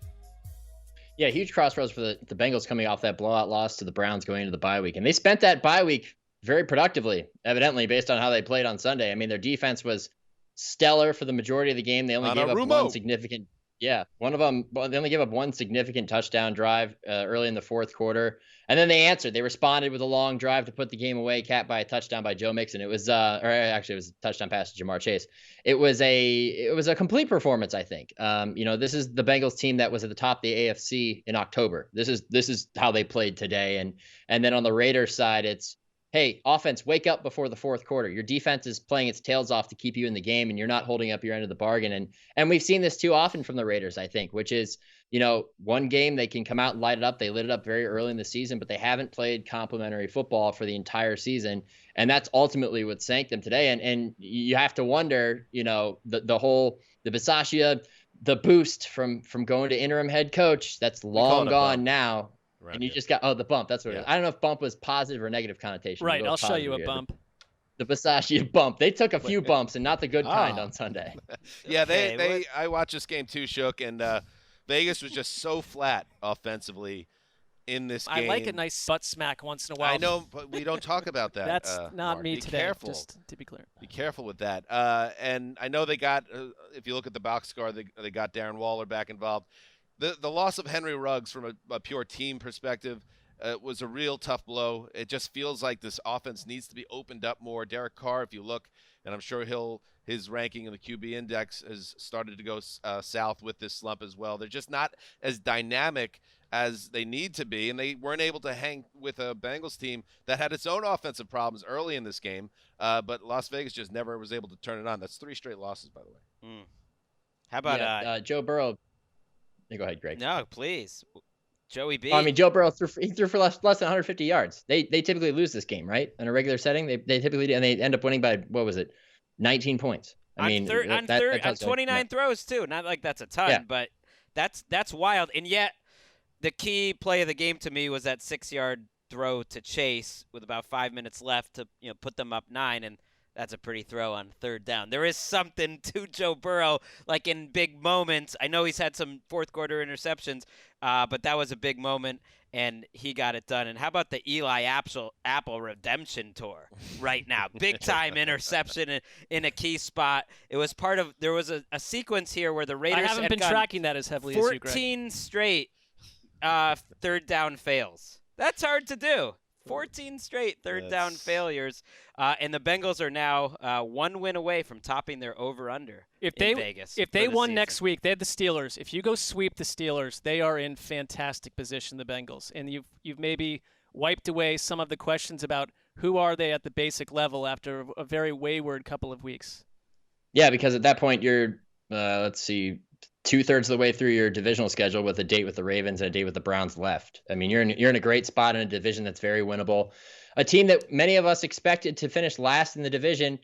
Yeah, huge crossroads for the Bengals coming off that blowout loss to the Browns going into the bye week. And they spent that bye week very productively, evidently, based on how they played on Sunday. I mean, their defense was stellar for the majority of the game. They only gave up one significant they only gave up one significant touchdown drive early in the 4th quarter. And then they answered. They responded with a long drive to put the game away, capped by a touchdown by Joe Mixon. It was, it was a touchdown pass to Jamar Chase. It was a complete performance, I think. This is the Bengals team that was at the top of the AFC in October. This is how they played today. And then on the Raiders side, it's, hey, offense, wake up before the 4th quarter. Your defense is playing its tails off to keep you in the game, and you're not holding up your end of the bargain. And we've seen this too often from the Raiders, I think, which is, one game they can come out and light it up. They lit it up very early in the season, but they haven't played complimentary football for the entire season. And that's ultimately what sank them today. And you have to wonder, the Bisaccia, the boost from going to interim head coach, that's long gone now. And you just got, the bump. That's what it is. I don't know if bump was positive or negative connotation. Right. I'll show you a bump. The pistachio bump. They took a few bumps and not the good kind on Sunday. Yeah, Okay, I watched this game too, Shook, and Vegas was just so flat offensively in this game. I like a nice butt smack once in a while. I know, but we don't talk about that. That's not Mark. me Be today, Careful. just to be clear. Be careful with that. And I know they got, if you look at the box score, they got Darren Waller back involved. The loss of Henry Ruggs from a pure team perspective was a real tough blow. It just feels like this offense needs to be opened up more. Derek Carr, if you look, and I'm sure his ranking in the QB index has started to go south with this slump as well. They're just not as dynamic as they need to be, and they weren't able to hang with a Bengals team that had its own offensive problems early in this game, but Las Vegas just never was able to turn it on. That's 3 straight losses, by the way. How about Joe Burrow? Go ahead, Greg. No, please. Joey B. I mean, Joe Burrow threw for less than 150 yards. They typically lose this game, right? In a regular setting, they typically do, and they end up winning by, what was it, 19 points. I mean, on 29 throws too. Not like that's a ton, but that's wild. And yet, the key play of the game to me was that 6-yard throw to Chase with about 5 minutes left to put them up 9, and that's a pretty throw on 3rd down. There is something to Joe Burrow, like in big moments. I know he's had some fourth-quarter interceptions, but that was a big moment, and he got it done. And how about the Eli Apple redemption tour right now? Big-time interception in a key spot. It was part of – there was a sequence here where the Raiders I haven't been tracking that as heavily as you, Greg. 14 straight 3rd down fails. That's hard to do. 14 straight third-down failures, and the Bengals are now 1 win away from topping their over/under in Vegas. If they won next week, they had the Steelers. If you go sweep the Steelers, they are in fantastic position, the Bengals. And you've maybe wiped away some of the questions about who are they at the basic level after a very wayward couple of weeks. Yeah, because at that point you're, let's see, 2/3 of the way through your divisional schedule with a date with the Ravens and a date with the Browns left. I mean, you're in a great spot in a division that's very winnable. A team that many of us expected to finish last in the division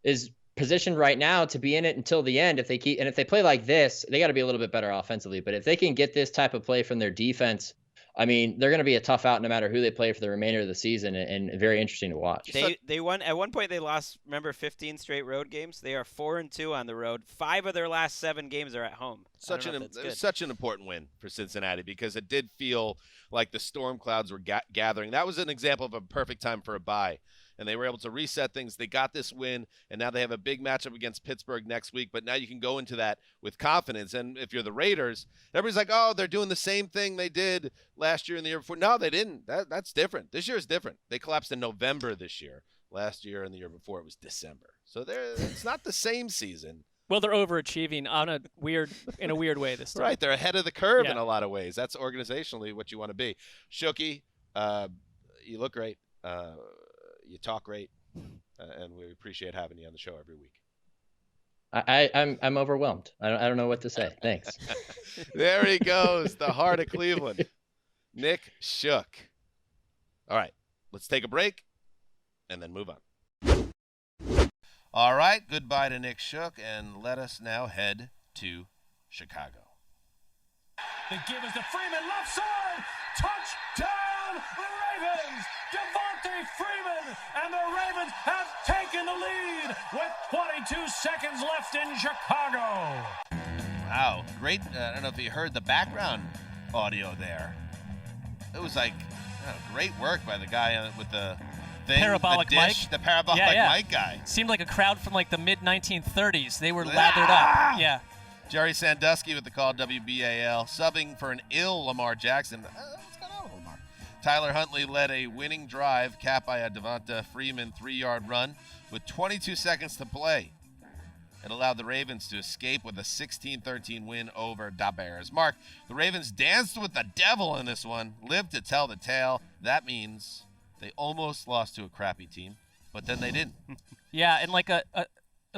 is positioned right now to be in it until the end. If they play like this, they got to be a little bit better offensively. But if they can get this type of play from their defense, I mean, they're going to be a tough out no matter who they play for the remainder of the season, and very interesting to watch. They won at one point. They lost, remember, 15 straight road games. They are 4-2 on the road. 5 of their last 7 games are at home. Such an important win for Cincinnati, because it did feel like the storm clouds were gathering. That was an example of a perfect time for a bye, and they were able to reset things. They got this win, and now they have a big matchup against Pittsburgh next week. But now you can go into that with confidence. And if you're the Raiders, everybody's like, oh, they're doing the same thing they did last year and the year before. No, they didn't. That's different. This year is different. They collapsed in November this year. Last year and the year before it was December. So it's not the same season. Well, they're overachieving in a weird way this time. Right, they're ahead of the curve in a lot of ways. That's organizationally what you want to be. Shooky, you look great. You talk great, and we appreciate having you on the show every week. I'm overwhelmed. I don't know what to say. Thanks. There he goes, the heart of Cleveland, Nick Shook. All right, let's take a break and then move on. All right, goodbye to Nick Shook, and let us now head to Chicago. The give is to Freeman, left side, touchdown, Ravens! Devontae Freeman, and the Ravens have taken the lead with 22 seconds left in Chicago. Wow, great. I don't know if you heard the background audio there. It was like great work by the guy with the thing, parabolic the dish, mic. the parabolic mic guy. Seemed like a crowd from like the mid-1930s. They were lathered up. Yeah. Jerry Sandusky with the call, WBAL, subbing for an ill Lamar Jackson. What's going on with Lamar? Tyler Huntley led a winning drive, capped by a Devonta Freeman 3-yard run with 22 seconds to play. It allowed the Ravens to escape with a 16-13 win over the Bears. Mark, the Ravens danced with the devil in this one, lived to tell the tale. That means they almost lost to a crappy team, but then they didn't. Yeah, and like a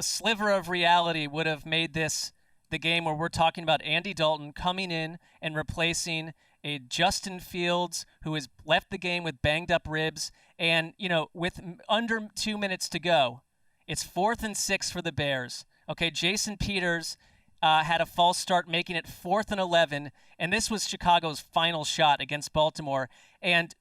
sliver of reality would have made this the game where we're talking about Andy Dalton coming in and replacing a Justin Fields who has left the game with banged up ribs. And, with under 2 minutes to go, it's 4th and 6 for the Bears. Okay, Jason Peters had a false start, making it 4th and 11. And this was Chicago's final shot against Baltimore. And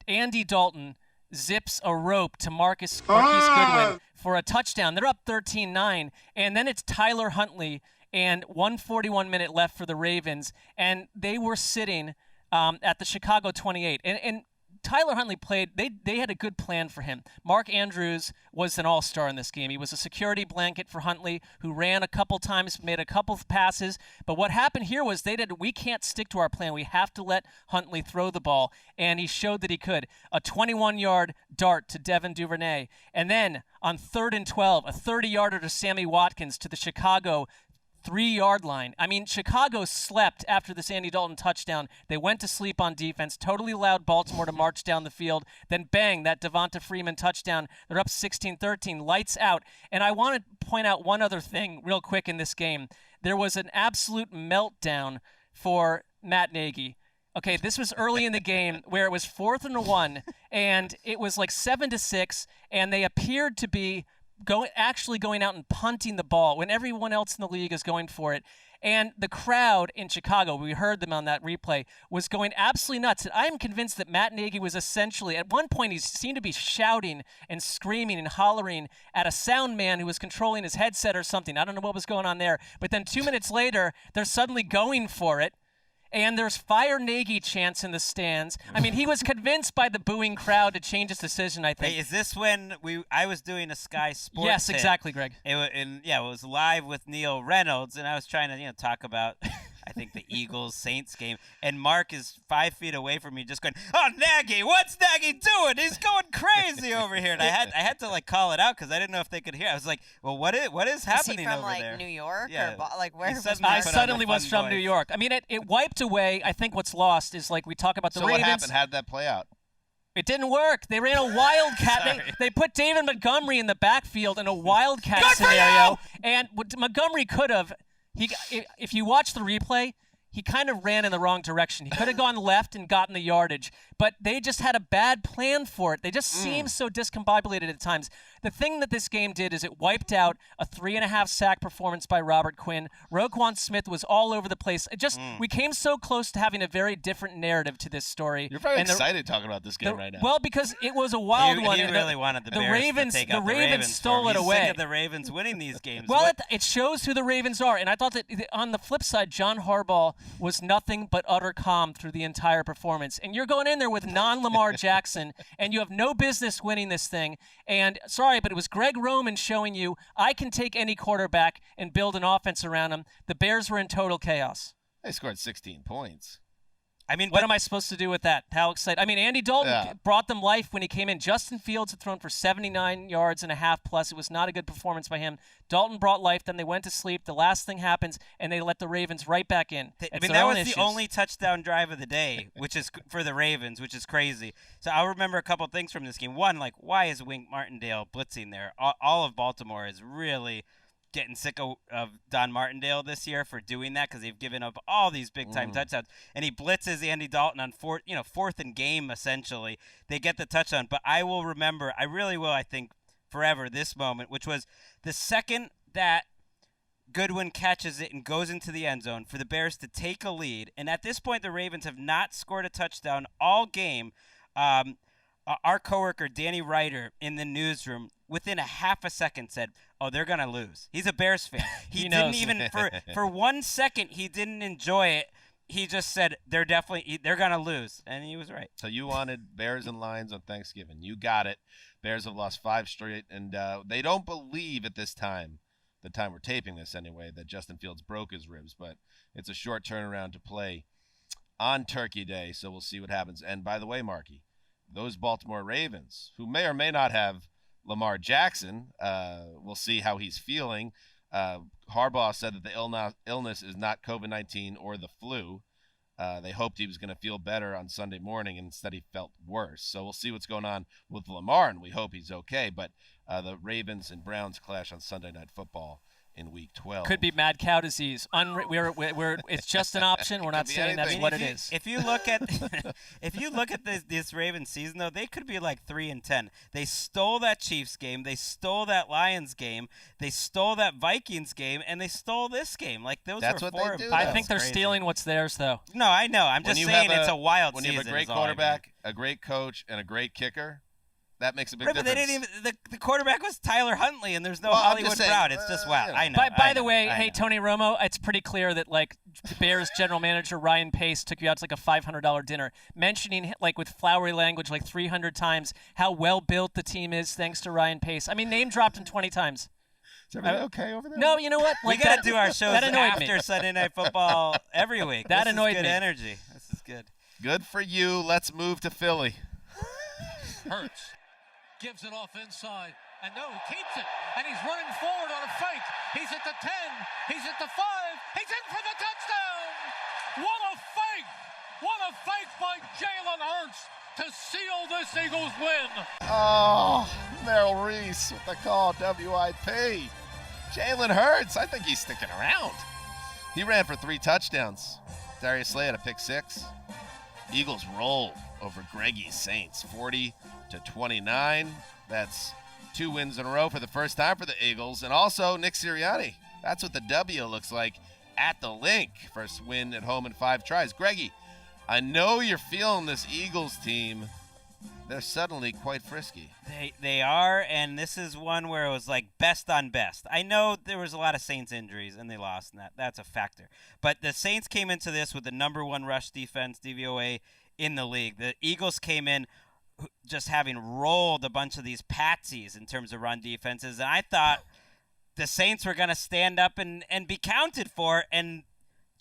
Andy Dalton zips a rope to Marquise Goodwin for a touchdown. They're up 13-9, and then it's Tyler Huntley and 1:41 minute left for the Ravens, and they were sitting at the Chicago 28. And Tyler Huntley played, they had a good plan for him. Mark Andrews was an all-star in this game. He was a security blanket for Huntley, who ran a couple times, made a couple of passes. But what happened here was we can't stick to our plan. We have to let Huntley throw the ball. And he showed that he could. A 21-yard dart to Devin Duvernay. And then on 3rd and 12, a 30-yarder to Sammy Watkins to the Chicago 3-yard line. I mean, Chicago slept after this Andy Dalton touchdown. They went to sleep on defense, totally allowed Baltimore to march down the field. Then bang, that Devonta Freeman touchdown. They're up 16-13, lights out. And I want to point out one other thing real quick in this game. There was an absolute meltdown for Matt Nagy. Okay, this was early in the game where it was 4th and 1, and it was like 7-6, and they appeared to be actually going out and punting the ball when everyone else in the league is going for it. And the crowd in Chicago, we heard them on that replay, was going absolutely nuts. And I'm convinced that Matt Nagy was essentially, at one point, he seemed to be shouting and screaming and hollering at a sound man who was controlling his headset or something. I don't know what was going on there. But then 2 minutes later, they're suddenly going for it. And there's Fire Nagy chants in the stands. I mean, he was convinced by the booing crowd to change his decision, I think. Wait, is this when I was doing a Sky Sports Yes, hit. exactly, Greg. It was live with Neil Reynolds, and I was trying to talk about, I think, the Eagles-Saints game. And Mark is 5 feet away from me just going, "Oh, Nagy, what's Nagy doing? He's going crazy over here." And I had to, like, call it out because I didn't know if they could hear. I was like, well, what is happening over there? Is he from, New York? Yeah. Or, where was I suddenly was from New York. I mean, it wiped away. I think what's lost is, we talk about the So Ravens. what happened? How did that play out? It didn't work. They ran a wildcat. they put David Montgomery in the backfield in a wildcat scenario. And what Montgomery could have, if you watch the replay, he kind of ran in the wrong direction. He could have gone left and gotten the yardage, but they just had a bad plan for it. They just seemed so discombobulated at times. The thing that this game did is it wiped out a 3.5 sack performance by Robert Quinn. Roquan Smith was all over the place. We came so close to having a very different narrative to this story. You're very excited talking about this game right now. Well, because it was a wild one. He really wanted the Bears Ravens, to take out the Ravens stole it away. He's sick of the Ravens winning these games. Well, it shows who the Ravens are. And I thought that on the flip side, John Harbaugh was nothing but utter calm through the entire performance. And you're going in there with non-Lamar Jackson, and you have no business winning this thing. And sorry, but it was Greg Roman showing you, I can take any quarterback and build an offense around him. The Bears were in total chaos. They scored 16 points. I mean, what am I supposed to do with that? How excited? I mean, Andy Dalton brought them life when he came in. Justin Fields had thrown for 79 yards and a half plus. It was not a good performance by him. Dalton brought life. Then they went to sleep. The last thing happens, and they let the Ravens right back in. I mean, that was the only touchdown drive of the day, which is for the Ravens, which is crazy. So I'll remember a couple things from this game. One, why is Wink Martindale blitzing there? All of Baltimore is really getting sick of Don Martindale this year for doing that because they've given up all these big-time touchdowns. And he blitzes Andy Dalton on fourth and game, essentially. They get the touchdown. But I will remember, I really will, I think, forever, this moment, which was the second that Goodwin catches it and goes into the end zone for the Bears to take a lead. And at this point, the Ravens have not scored a touchdown all game. Our coworker, Danny Ryder, in the newsroom, within a half a second said, "Oh, they're going to lose." He's a Bears fan. He didn't even, for 1 second, he didn't enjoy it. He just said, they're going to lose. And he was right. So you wanted Bears and Lions on Thanksgiving. You got it. Bears have lost 5 straight, and they don't believe at this time, the time we're taping this anyway, that Justin Fields broke his ribs. But it's a short turnaround to play on Turkey Day, so we'll see what happens. And by the way, Marky, those Baltimore Ravens, who may or may not have Lamar Jackson, we'll see how he's feeling. Harbaugh said that the illness is not COVID-19 or the flu. They hoped he was going to feel better on Sunday morning, and instead he felt worse. So we'll see what's going on with Lamar, and we hope he's okay. But the Ravens and Browns clash on Sunday Night Football in Week 12. Could be mad cow disease. It's just an option. We're not saying that's what it is. If you look at this Ravens season, though, they could be like 3-10. They stole that Chiefs game, they stole that Lions game, they stole that Vikings game, and they stole this game. Like that's were what 4. they do. I think they're stealing what's theirs, though. No, I know. I'm just saying it's a wild season. When you have a great quarterback, a great coach, and a great kicker, That makes a big Right, but difference. they didn't even. The quarterback was Tyler Huntley, and there's no Well, I'm Hollywood just saying, Brown. It's just wow. you know. I know. By the way, I hey, know. Tony Romo, it's pretty clear that, like, the Bears general manager Ryan Pace took you out to, like, a $500 dinner, mentioning, like, with flowery language, like, 300 times how well-built the team is thanks to Ryan Pace. I mean, name dropped him 20 times. Is everything okay over there? No, you know what? We Like, gotta do our shows that annoyed after me. Sunday Night Football every week. That this annoyed is good me. energy. This is good. Good for you. Let's move to Philly. Hurts gives it off inside, and no, he keeps it, and he's running forward on a fake. He's at the 10, he's at the 5, he's in for the touchdown! What a fake! What a fake by Jalen Hurts to seal this Eagles win! Oh, Merrill Reese with the call, WIP. Jalen Hurts, I think he's sticking around. He ran for 3 touchdowns. Darius Slay had a pick 6. Eagles roll over Greggy's Saints, 40-29. That's 2 wins in a row for the first time for the Eagles. And also Nick Sirianni. That's what the W looks like at the Link. First win at home in 5 tries. Greggy, I know you're feeling this Eagles team. They're suddenly quite frisky. They are, and this is one where it was like best on best. I know there was a lot of Saints injuries, and they lost, and that's a factor. But the Saints came into this with the number 1 rush defense, DVOA, in the league. The Eagles came in just having rolled a bunch of these patsies in terms of run defenses, and I thought the Saints were going to stand up and be counted for, and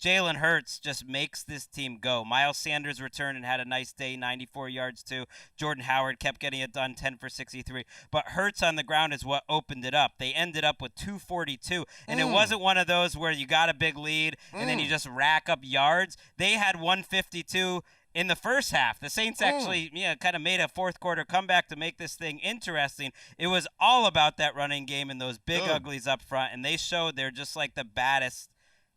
Jalen Hurts just makes this team go. Miles Sanders returned and had a nice day, 94 yards too. Jordan Howard kept getting it done, 10 for 63. But Hurts on the ground is what opened it up. They ended up with 242. And it wasn't one of those where you got a big lead and then you just rack up yards. They had 152 in the first half. The Saints actually kind of made a fourth quarter comeback to make this thing interesting. It was all about that running game and those big uglies up front. And they showed they're just like the baddest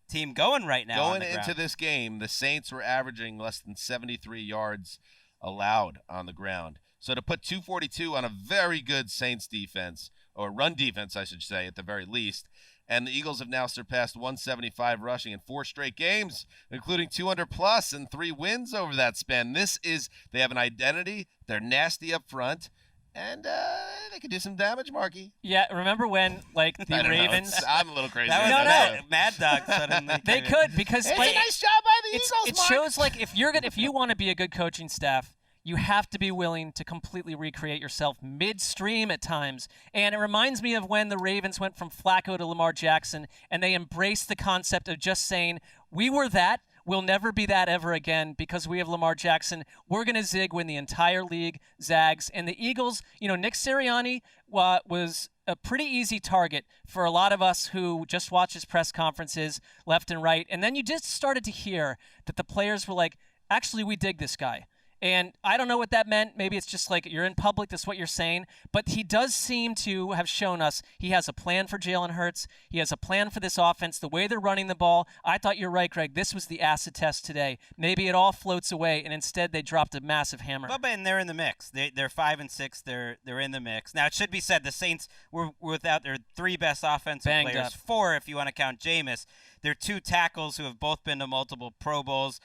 team going right now. Going into this game, the Saints were averaging less than 73 yards allowed on the ground. So to put 242 on a very good Saints defense, or run defense, I should say, at the very least, and the Eagles have now surpassed 175 rushing in 4 straight games, including 200 plus and 3 wins over that span. They have an identity. They're nasty up front. And they could do some damage, Marky. Yeah, remember when, like, the Ravens... I'm a little crazy. That was Mad Dog suddenly. They could, because... It's a nice job by the Eagles, It Mark. shows, like, if you want to be a good coaching staff, you have to be willing to completely recreate yourself midstream at times. And it reminds me of when the Ravens went from Flacco to Lamar Jackson, and they embraced the concept of just saying, we were that. We'll never be that ever again because we have Lamar Jackson. We're going to zig when the entire league zags. And the Eagles, Nick Sirianni was a pretty easy target for a lot of us who just watch his press conferences left and right. And then you just started to hear that the players were like, actually, we dig this guy. And I don't know what that meant. Maybe it's just like you're in public, that's what you're saying. But he does seem to have shown us he has a plan for Jalen Hurts. He has a plan for this offense, the way they're running the ball. I thought you're right, Greg. This was the acid test today. Maybe it all floats away, and instead they dropped a massive hammer. And they're in the mix. They're 5-6. They're in the mix. Now, it should be said the Saints were without their 3 best offensive Banged players, up. 4 if you want to count Jameis. Their 2 tackles who have both been to multiple Pro Bowls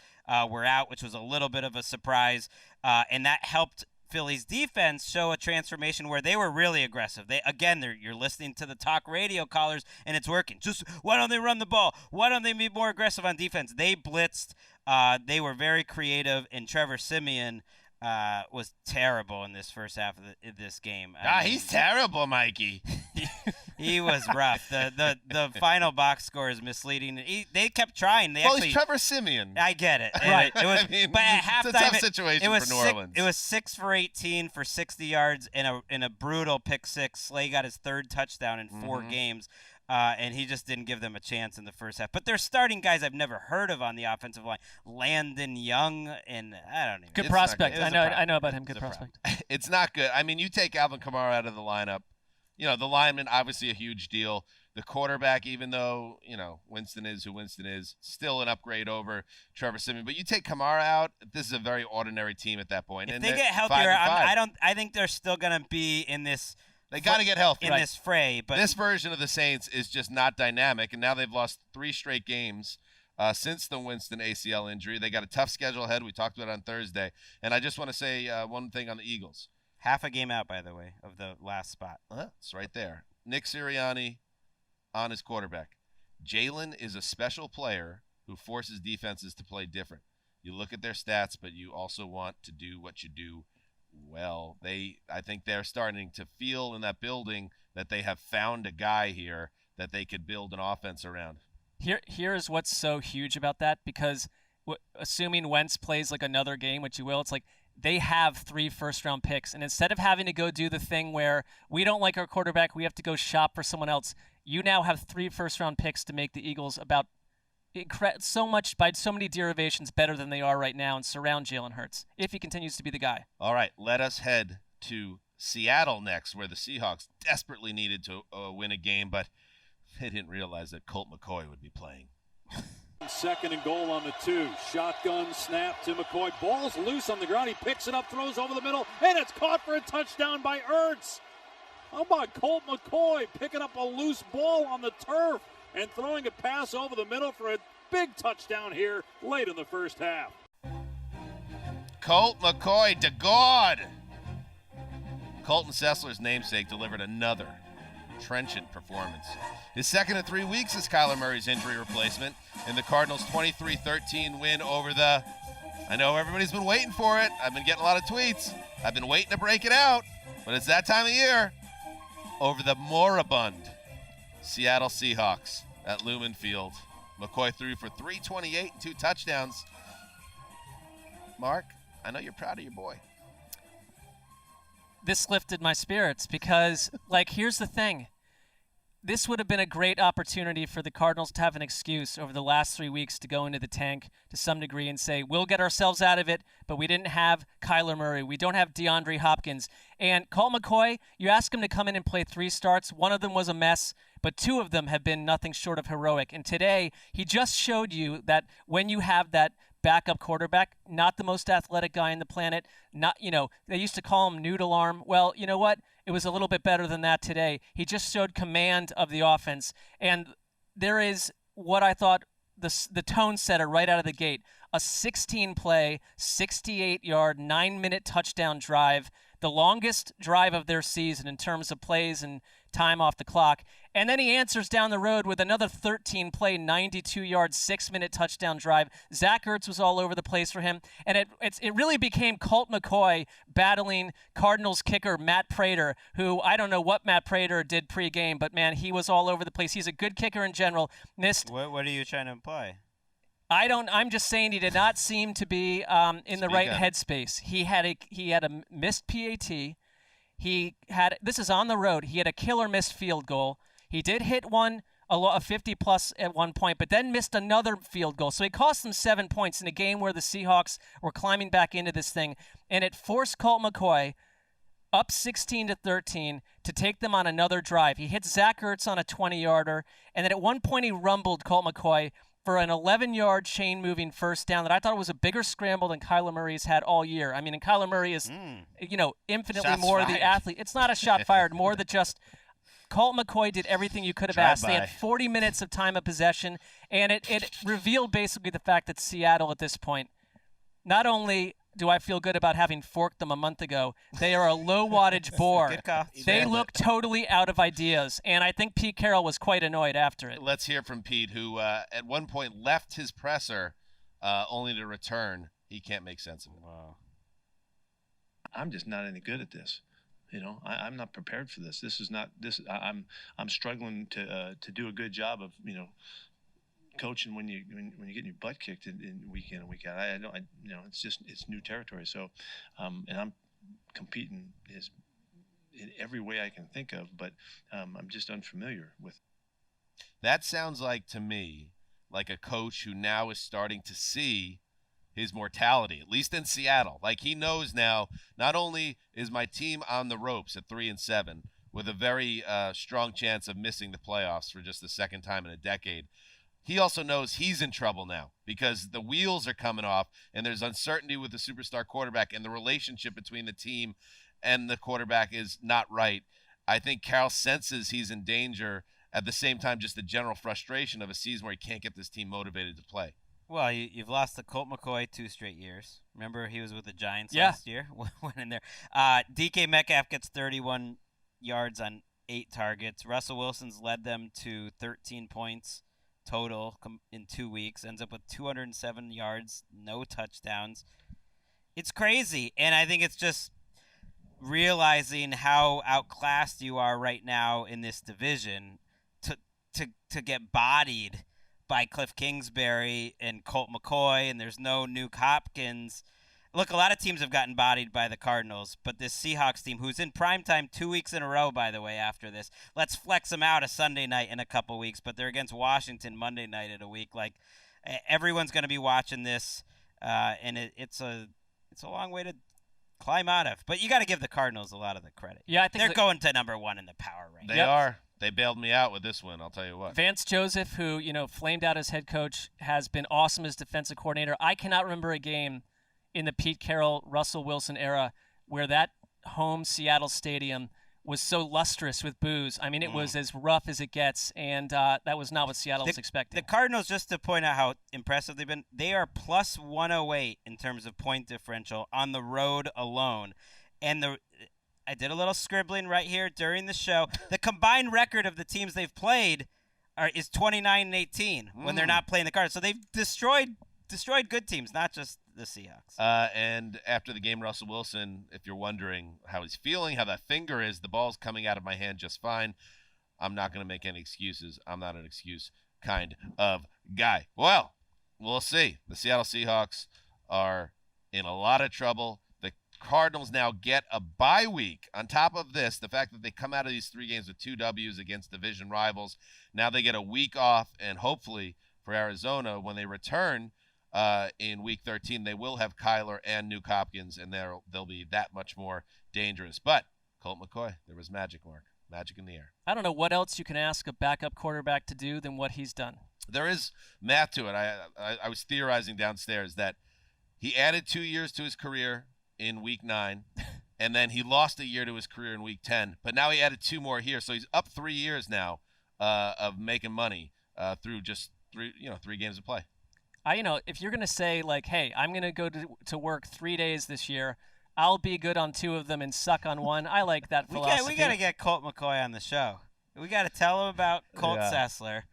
were out, which was a little bit of a surprise. And that helped Philly's defense show a transformation where they were really aggressive. You're listening to the talk radio callers, and it's working. Just why don't they run the ball? Why don't they be more aggressive on defense? They blitzed. They were very creative, and Trevor Siemian was terrible in this first half of this game. He's terrible, Mikey. He was rough. The final box score is misleading. They kept trying. He's Trevor Siemian. I get it. Right. It was, but at halftime, it's a tough situation for New Orleans. It was 6 for 18 for 60 yards in a brutal pick 6. Slay got his 3rd touchdown in 4 games. And he just didn't give them a chance in the first half. But they're starting guys I've never heard of on the offensive line. Landon Young, and I don't even. Good prospect. I know about him. Good prospect. It's not good. I mean, you take Alvin Kamara out of the lineup. The lineman, obviously a huge deal. The quarterback, even though, Winston is who Winston is, still an upgrade over Trevor Siemian. But you take Kamara out, this is a very ordinary team at that point. If they get healthier, I think they're still going to be in this. They got to get healthy in this fray. But this version of the Saints is just not dynamic, and now they've lost 3 straight games since the Winston ACL injury. They got a tough schedule ahead. We talked about it on Thursday. And I just want to say one thing on the Eagles. Half a game out, by the way, of the last spot. It's right there. Nick Sirianni on his quarterback. Jalen is a special player who forces defenses to play different. You look at their stats, but you also want to do what you do well. I think they're starting to feel in that building that they have found a guy here that they could build an offense around. Here's what's so huge about that, because assuming Wentz plays like another game, which he will, it's like they have 3 first-round picks. And instead of having to go do the thing where we don't like our quarterback, we have to go shop for someone else, you now have 3 first-round picks to make the Eagles about so much, by so many derivations, better than they are right now, and surround Jalen Hurts if he continues to be the guy. All right, let us head to Seattle next, where the Seahawks desperately needed to win a game, but they didn't realize that Colt McCoy would be playing. 2nd and goal on the 2. Shotgun snap to McCoy. Ball's loose on the ground. He picks it up, throws over the middle, and it's caught for a touchdown by Ertz. How about Colt McCoy picking up a loose ball on the turf and throwing a pass over the middle for a big touchdown here late in the first half. Colt McCoy to God. Colton Sessler's namesake delivered another trenchant performance. His 2nd in 3 weeks as Kyler Murray's injury replacement in the Cardinals' 23-13 win over the... I know everybody's been waiting for it. I've been getting a lot of tweets. I've been waiting to break it out, but it's that time of year. Over the moribund Seattle Seahawks at Lumen Field. McCoy threw for 328 and 2 touchdowns. Mark, I know you're proud of your boy. This lifted my spirits because, here's the thing. This would have been a great opportunity for the Cardinals to have an excuse over the last 3 weeks to go into the tank to some degree and say, we'll get ourselves out of it, but we didn't have Kyler Murray. We don't have DeAndre Hopkins. And Colt McCoy, you ask him to come in and play 3 starts. One of them was a mess, but 2 of them have been nothing short of heroic. And today, he just showed you that when you have that backup quarterback, not the most athletic guy on the planet, they used to call him noodle arm. Well, you know what? It was a little bit better than that today. He just showed command of the offense. And there is what I thought the tone setter right out of the gate. A 16-play, 68-yard, 9-minute touchdown drive, the longest drive of their season in terms of plays and time off the clock. And then he answers down the road with another 13-play, 92-yard, 6-minute touchdown drive. Zach Ertz was all over the place for him. And it really became Colt McCoy battling Cardinals kicker Matt Prater, who I don't know what Matt Prater did pregame, but, man, he was all over the place. He's a good kicker in general. What are you trying to imply? I'm just saying he did not seem to be in the right headspace. He had a missed PAT. This is on the road. He had a killer missed field goal. He did hit a 50-plus at one point, but then missed another field goal. So he cost them 7 points in a game where the Seahawks were climbing back into this thing, and it forced Colt McCoy up 16-13 to take them on another drive. He hit Zach Ertz on a 20-yarder, and then at one point he rumbled Colt McCoy for an 11-yard chain-moving first down that I thought was a bigger scramble than Kyler Murray's had all year. I mean, and Kyler Murray is, infinitely Shots more fired. the athlete. It's not a shot fired, more than just Colt McCoy did everything you could have asked. They had 40 minutes of time of possession, and it revealed basically the fact that Seattle at this point, not only do I feel good about having forked them a month ago, they are a low-wattage bore. They look totally out of ideas, and I think Pete Carroll was quite annoyed after it. Let's hear from Pete, who at one point left his presser only to return. He can't make sense of it. Wow. I'm just not any good at this. I'm not prepared for this. This is not this. I'm struggling to do a good job of coaching when you get your butt kicked in week in and week out. It's new territory. So, and I'm competing in every way I can think of, but I'm just unfamiliar with. That sounds like to me like a coach who now is starting to see his mortality, at least in Seattle. Like he knows now, not only is my team on the ropes at 3-7 with a very strong chance of missing the playoffs for just the second time in a decade, he also knows he's in trouble now because the wheels are coming off and there's uncertainty with the superstar quarterback and the relationship between the team and the quarterback is not right. I think Carroll senses he's in danger. At the same time, just the general frustration of a season where he can't get this team motivated to play. Well, you've lost to Colt McCoy 2 straight years. Remember, he was with the Giants Yeah. last year. Went in there. DK Metcalf gets 31 yards on 8 targets. Russell Wilson's led them to 13 points total in 2 weeks. Ends up with 207 yards, no touchdowns. It's crazy, and I think it's just realizing how outclassed you are right now in this division to get bodied by Cliff Kingsbury and Colt McCoy, and there's no Nuke Hopkins. Look, a lot of teams have gotten bodied by the Cardinals, but this Seahawks team, who's in primetime 2 weeks in a row, by the way, after this, let's flex them out a Sunday night in a couple weeks, but they're against Washington Monday night in a week. Like, everyone's going to be watching this, and it's a long way to climb out of. But you got to give the Cardinals a lot of the credit. Yeah, I think they're going to number 1 in the power ranking. They are. They bailed me out with this win, I'll tell you what. Vance Joseph, who, flamed out as head coach, has been awesome as defensive coordinator. I cannot remember a game in the Pete Carroll, Russell Wilson era where that home Seattle stadium was so lustrous with boos. I mean, it was as rough as it gets, and that was not what Seattle was expecting. The Cardinals, just to point out how impressive they've been, they are plus 108 in terms of point differential on the road alone. And I did a little scribbling right here during the show. The combined record of the teams they've played is 29-18 when they're not playing the Cardinals. So they've destroyed good teams, not just the Seahawks. And after the game, Russell Wilson, if you're wondering how he's feeling, how that finger is, the ball's coming out of my hand just fine. I'm not going to make any excuses. I'm not an excuse kind of guy. Well, we'll see. The Seattle Seahawks are in a lot of trouble. The Cardinals now get a bye week. On top of this, the fact that they come out of these 3 games with 2 W's against division rivals, now they get a week off, and hopefully for Arizona, when they return in Week 13, they will have Kyler and Nuke Hopkins, and they'll be that much more dangerous. But Colt McCoy, there was magic, Mark. Magic in the air. I don't know what else you can ask a backup quarterback to do than what he's done. There is math to it. I was theorizing downstairs that he added 2 years to his career in Week 9, and then he lost a year to his career in Week 10. But now he added 2 more here, so he's up 3 years now of making money through just 3 games of play. If you're going to say, like, hey, I'm going to go to work 3 days this year, I'll be good on 2 of them and suck on 1. I like that philosophy. We got to get Colt McCoy on the show. We got to tell him about Colt Sessler.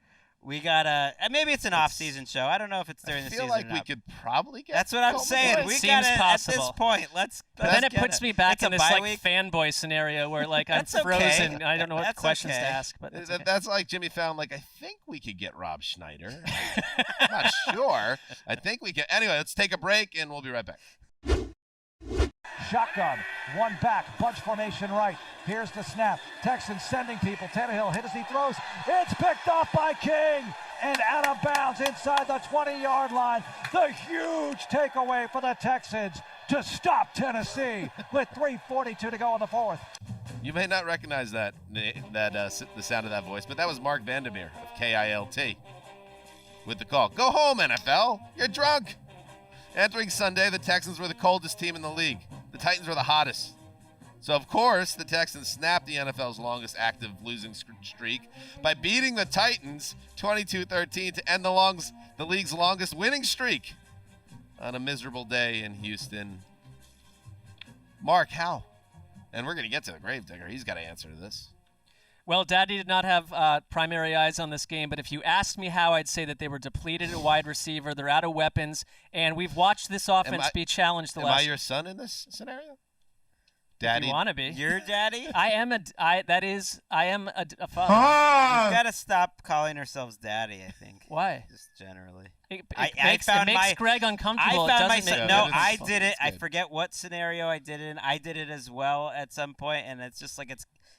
We got to maybe it's an off-season show. I don't know if it's during the season. I feel like we could probably get That's what I'm saying. McCoy. We Seems got possible. At this point. Let's then it puts me back in this week. fanboy scenario where I'm frozen. Okay. I don't know what questions to ask. But that's like Jimmy Fallon. Like, I think we could get Rob Schneider. I'm not sure. I think we can. Anyway, let's take a break and we'll be right back. Shotgun, 1 back, bunch formation right. Here's the snap. Texans sending people. Tannehill hit as he throws. It's picked off by King and out of bounds inside the 20-yard line. The huge takeaway for the Texans to stop Tennessee with 3:42 to go in the 4th. You may not recognize the sound of that voice, but that was Mark Vandermeer of KILT with the call. Go home, NFL. You're drunk. Entering Sunday, the Texans were the coldest team in the league. The Titans were the hottest. So, of course, the Texans snapped the NFL's longest active losing streak by beating the Titans 22-13 to end the league's longest winning streak on a miserable day in Houston. Mark, how? And we're going to get to the Gravedigger. He's got to answer to this. Well, Daddy did not have primary eyes on this game, but if you asked me how, I'd say that they were depleted at wide receiver. They're out of weapons, and we've watched this offense be challenged the last. Am I your son in this scenario? Daddy, you want to be? Your daddy? I am a father. We've got to stop calling ourselves daddy, I think. Why? Just generally. It makes Greg uncomfortable. I did it. I forget what scenario I did it in. I did it as well at some point, and it's just like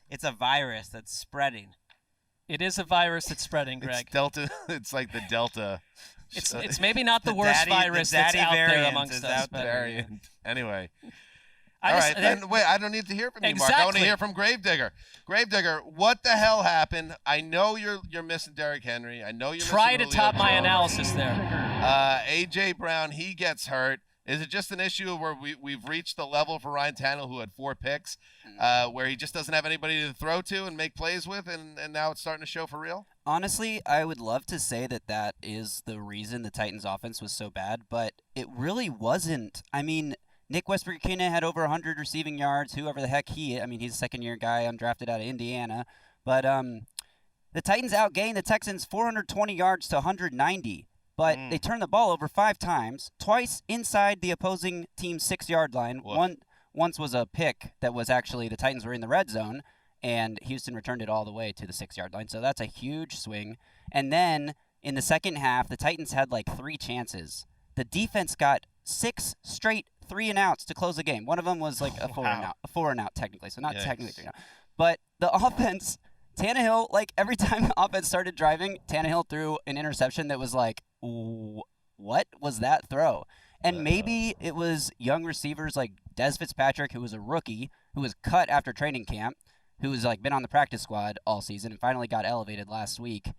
it's a virus that's spreading. It is a virus that's spreading, Greg. It's Delta. It's like the Delta. It's maybe not the worst virus that's out there amongst us. But variant. Anyway. All right, then wait, I don't need to hear from you, Mark. I want to hear from Gravedigger. Gravedigger, what the hell happened? I know you're missing Derrick Henry. I know you're Try missing to top my analysis there. A.J. Brown, he gets hurt. Is it just an issue where we've reached the level for Ryan Tannehill, who had 4 picks, where he just doesn't have anybody to throw to and make plays with, and now it's starting to show for real? Honestly, I would love to say that is the reason the Titans' offense was so bad, but it really wasn't. I mean, Nick Westbrook-Ikhine had over 100 receiving yards, whoever the heck he's a second-year guy undrafted out of Indiana. But the Titans outgained the Texans 420 yards to 190, but they turned the ball over 5 times, twice inside the opposing team's 6-yard line. Once was a pick that was actually the Titans were in the red zone, and Houston returned it all the way to the 6-yard line. So that's a huge swing. And then in the second half, the Titans had like 3 chances. The defense got 6 straight 3-and-outs to close the game. One of them was like a 4-and-out technically, so not technically 3-and-out. But the offense, Tannehill, like every time the offense started driving, Tannehill threw an interception that was like, what was that throw? And maybe it was young receivers like Dez Fitzpatrick, who was a rookie, who was cut after training camp, who was like been on the practice squad all season and finally got elevated last week.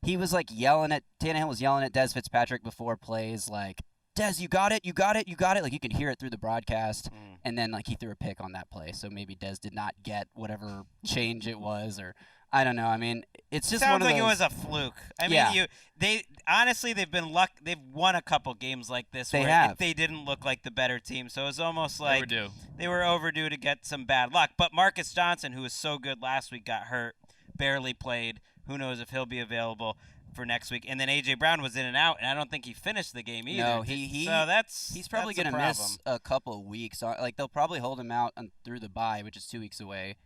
He was like Tannehill was yelling at Dez Fitzpatrick before plays like, Dez, you got it. Like you could hear it through the broadcast. And then like he threw a pick on that play. So maybe Dez did not get whatever change it was, or I don't know. I mean, it's just sounds one of like those, it was a fluke. I mean, they honestly they've won a couple games like this where they didn't look like the better team. So it was almost like they were overdue to get some bad luck. But Marcus Johnson, who was so good last week, got hurt, barely played. Who knows if he'll be available for next week? And then A.J. Brown was in and out, and I don't think he finished the game either. No, he's probably going to miss a couple of weeks. Like they'll probably hold him out through the bye, which is 2 weeks away.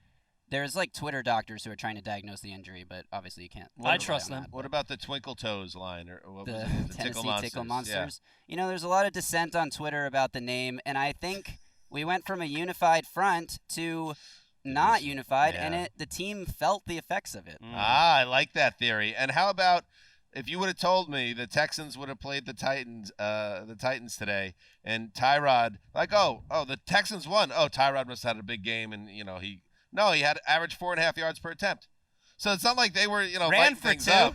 There's like Twitter doctors who are trying to diagnose the injury, but obviously you can't. I trust them. What about the Twinkle Toes line, or what was the it? Tennessee Tickle Monsters? Yeah. You know, there's a lot of dissent on Twitter about the name, and I think we went from a unified front to not unified, and the team felt the effects of it. I like that theory. And how about if you would have told me the Texans would have played the Titans today, and Tyrod, like, the Texans won. Oh, Tyrod must have had a big game, and he had average 4.5 yards per attempt. So it's not like they were, ran for 2.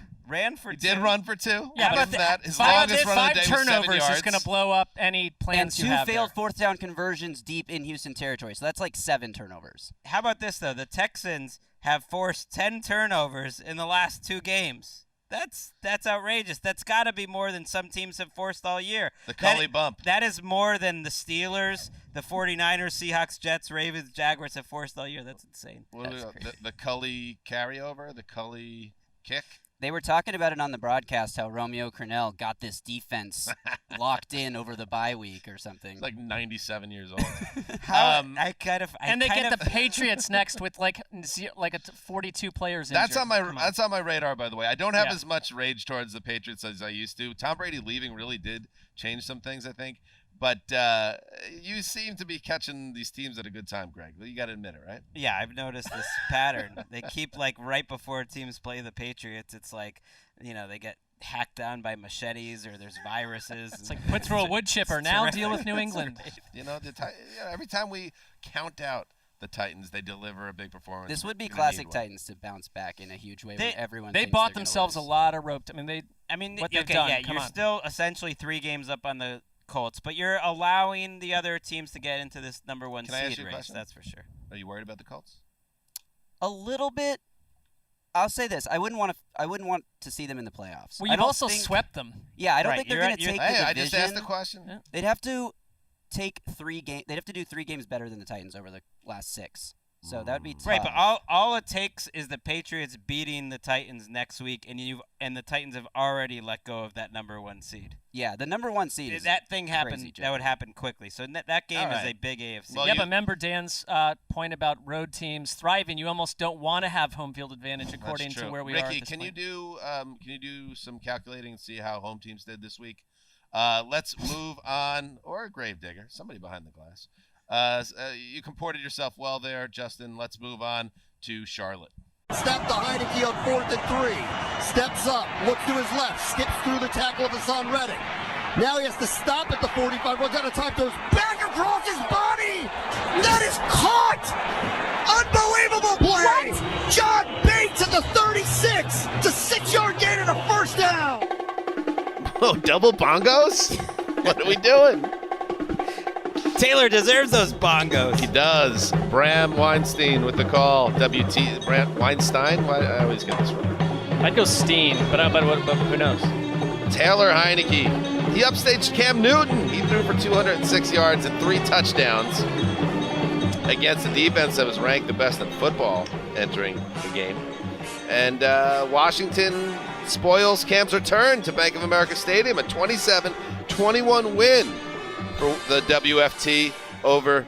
He did run for 2. Yeah, but that his longest run of the day was 7 turnovers yards. is going to blow up any plans and you have 2 failed there. fourth down conversions deep in Houston territory. So that's like 7 turnovers. How about this, though? The Texans have forced 10 turnovers in the last 2 games. That's outrageous. That's got to be more than some teams have forced all year. The Cully bump. That is more than the Steelers, the 49ers, Seahawks, Jets, Ravens, Jaguars have forced all year. That's insane. The Cully carryover, the Cully kick. They were talking about it on the broadcast, how Romeo Crennel got this defense locked in over the bye week or something. He's like 97 years old. And they get the Patriots next with like 42 players injured. That's on my radar, by the way. I don't have as much rage towards the Patriots as I used to. Tom Brady leaving really did change some things, I think. But you seem to be catching these teams at a good time, Greg. You got to admit it, right? Yeah, I've noticed this pattern. They keep, like, right before teams play the Patriots, it's like, they get hacked down by machetes or there's viruses. It's like put through a wood chipper. Now deal with New England. Every time we count out the Titans, they deliver a big performance. This would be classic Titans to bounce back in a huge way when everyone they thinks bought they're themselves a lot of rope. What they've done. You're still essentially 3 games up on the Colts, but you're allowing the other teams to get into this number 1 seed race. That's for sure. Are you worried about the Colts? A little bit. I'll say this: I wouldn't want to see them in the playoffs. Well, you've also swept them. Yeah, I don't think they're going to take the division. I just asked the question. Yeah. They'd have to take 3 games. They'd have to do 3 games better than the Titans over the last 6. So that would be tough. Right, but all it takes is the Patriots beating the Titans next week, and the Titans have already let go of that number 1 seed. Yeah, the number 1 seed is that thing happened. That would happen quickly. So that game is a big AFC. Well, but remember Dan's point about road teams thriving. You almost don't want to have home field advantage according to where we Ricky, are. Ricky, can you do some calculating and see how home teams did this week? Let's move on, or a Gravedigger, somebody behind the glass. You comported yourself well there, Justin. Let's move on to Charlotte. Snap to Heineke on 4th and 3. Steps up, looks to his left, skips through the tackle of Hassan Reddick. Now he has to stop at the 45, runs out of time, goes back across his body. That is caught! Unbelievable play! What? John Bates at the 36 to 6-yard gain and a first down. Oh, double bongos? What are we doing? Taylor deserves those bongos. He does. Bram Weinstein with the call. Bram Weinstein? I always get this wrong. I'd go Steen, but who knows? Taylor Heineke. He upstaged Cam Newton. He threw for 206 yards and 3 touchdowns against a defense that was ranked the best in football entering the game. And Washington spoils Cam's return to Bank of America Stadium, a 27-21 win for the WFT over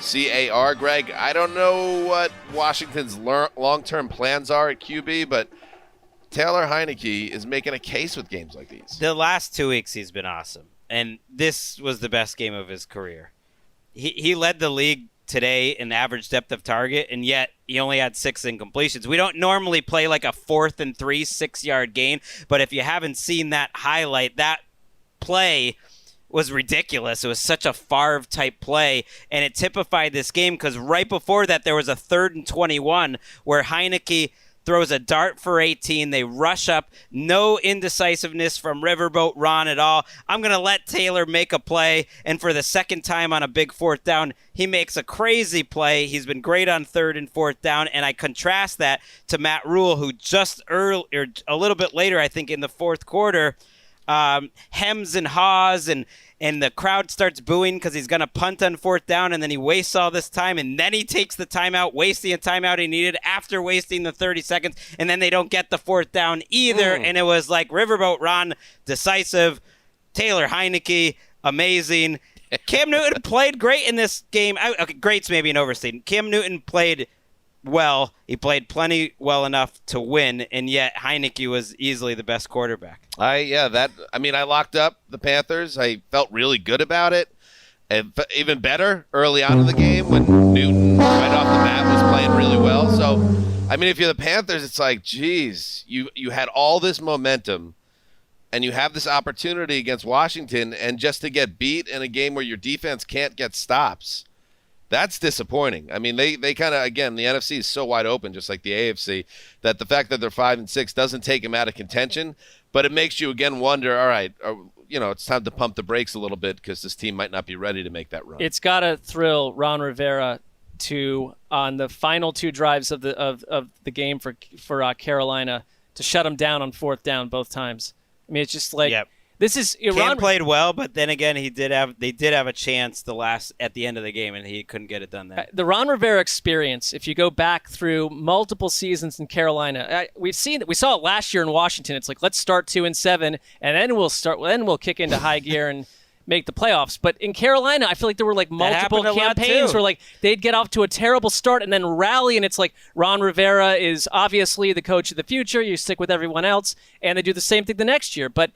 CAR. Greg, I don't know what Washington's long-term plans are at QB, but Taylor Heineke is making a case with games like these. The last 2 weeks he's been awesome, and this was the best game of his career. He led the league today in average depth of target, and yet he only had 6 incompletions. We don't normally play like a 4th and 3 6-yard gain, but if you haven't seen that highlight, that play was ridiculous. It was such a Favre-type play, and it typified this game because right before that there was a 3rd and 21 where Heineke throws a dart for 18. They rush up. No indecisiveness from Riverboat Ron at all. I'm going to let Taylor make a play, and for the second time on a big 4th down, he makes a crazy play. He's been great on 3rd and 4th down, and I contrast that to Matt Rule, who just early, or a little bit later, I think in the 4th quarter, hems and haws, and the crowd starts booing because he's going to punt on 4th down, and then he wastes all this time, and then he takes the timeout, wasting a timeout he needed after wasting the 30 seconds, and then they don't get the 4th down either, and it was like Riverboat Ron, decisive, Taylor Heineke, amazing. Cam Newton played great in this game. Okay, great's maybe an overstatement. Cam Newton played well. He played plenty well enough to win, and yet Heineke was easily the best quarterback. I locked up the Panthers. I felt really good about it. And even better early on in the game when Newton right off the bat was playing really well. So, if you're the Panthers, it's like, geez, you had all this momentum and you have this opportunity against Washington, and just to get beat in a game where your defense can't get stops, that's disappointing. They kind of, again, the NFC is so wide open, just like the AFC, that the fact that they're 5-6 doesn't take them out of contention, but it makes you again wonder, all right, it's time to pump the brakes a little bit because this team might not be ready to make that run. It's got to thrill Ron Rivera to, on the final 2 drives of the game for Carolina, to shut them down on 4th down both times. It's just like, this is Cam played well, but then again, they did have a chance at the end of the game, and he couldn't get it done then. The Ron Rivera experience, if you go back through multiple seasons in Carolina, we saw it last year in Washington. It's like, let's start 2-7, and then we'll kick into high gear and make the playoffs. But in Carolina, I feel like there were like multiple campaigns where like they'd get off to a terrible start and then rally, and it's like Ron Rivera is obviously the coach of the future. You stick with everyone else, and they do the same thing the next year. But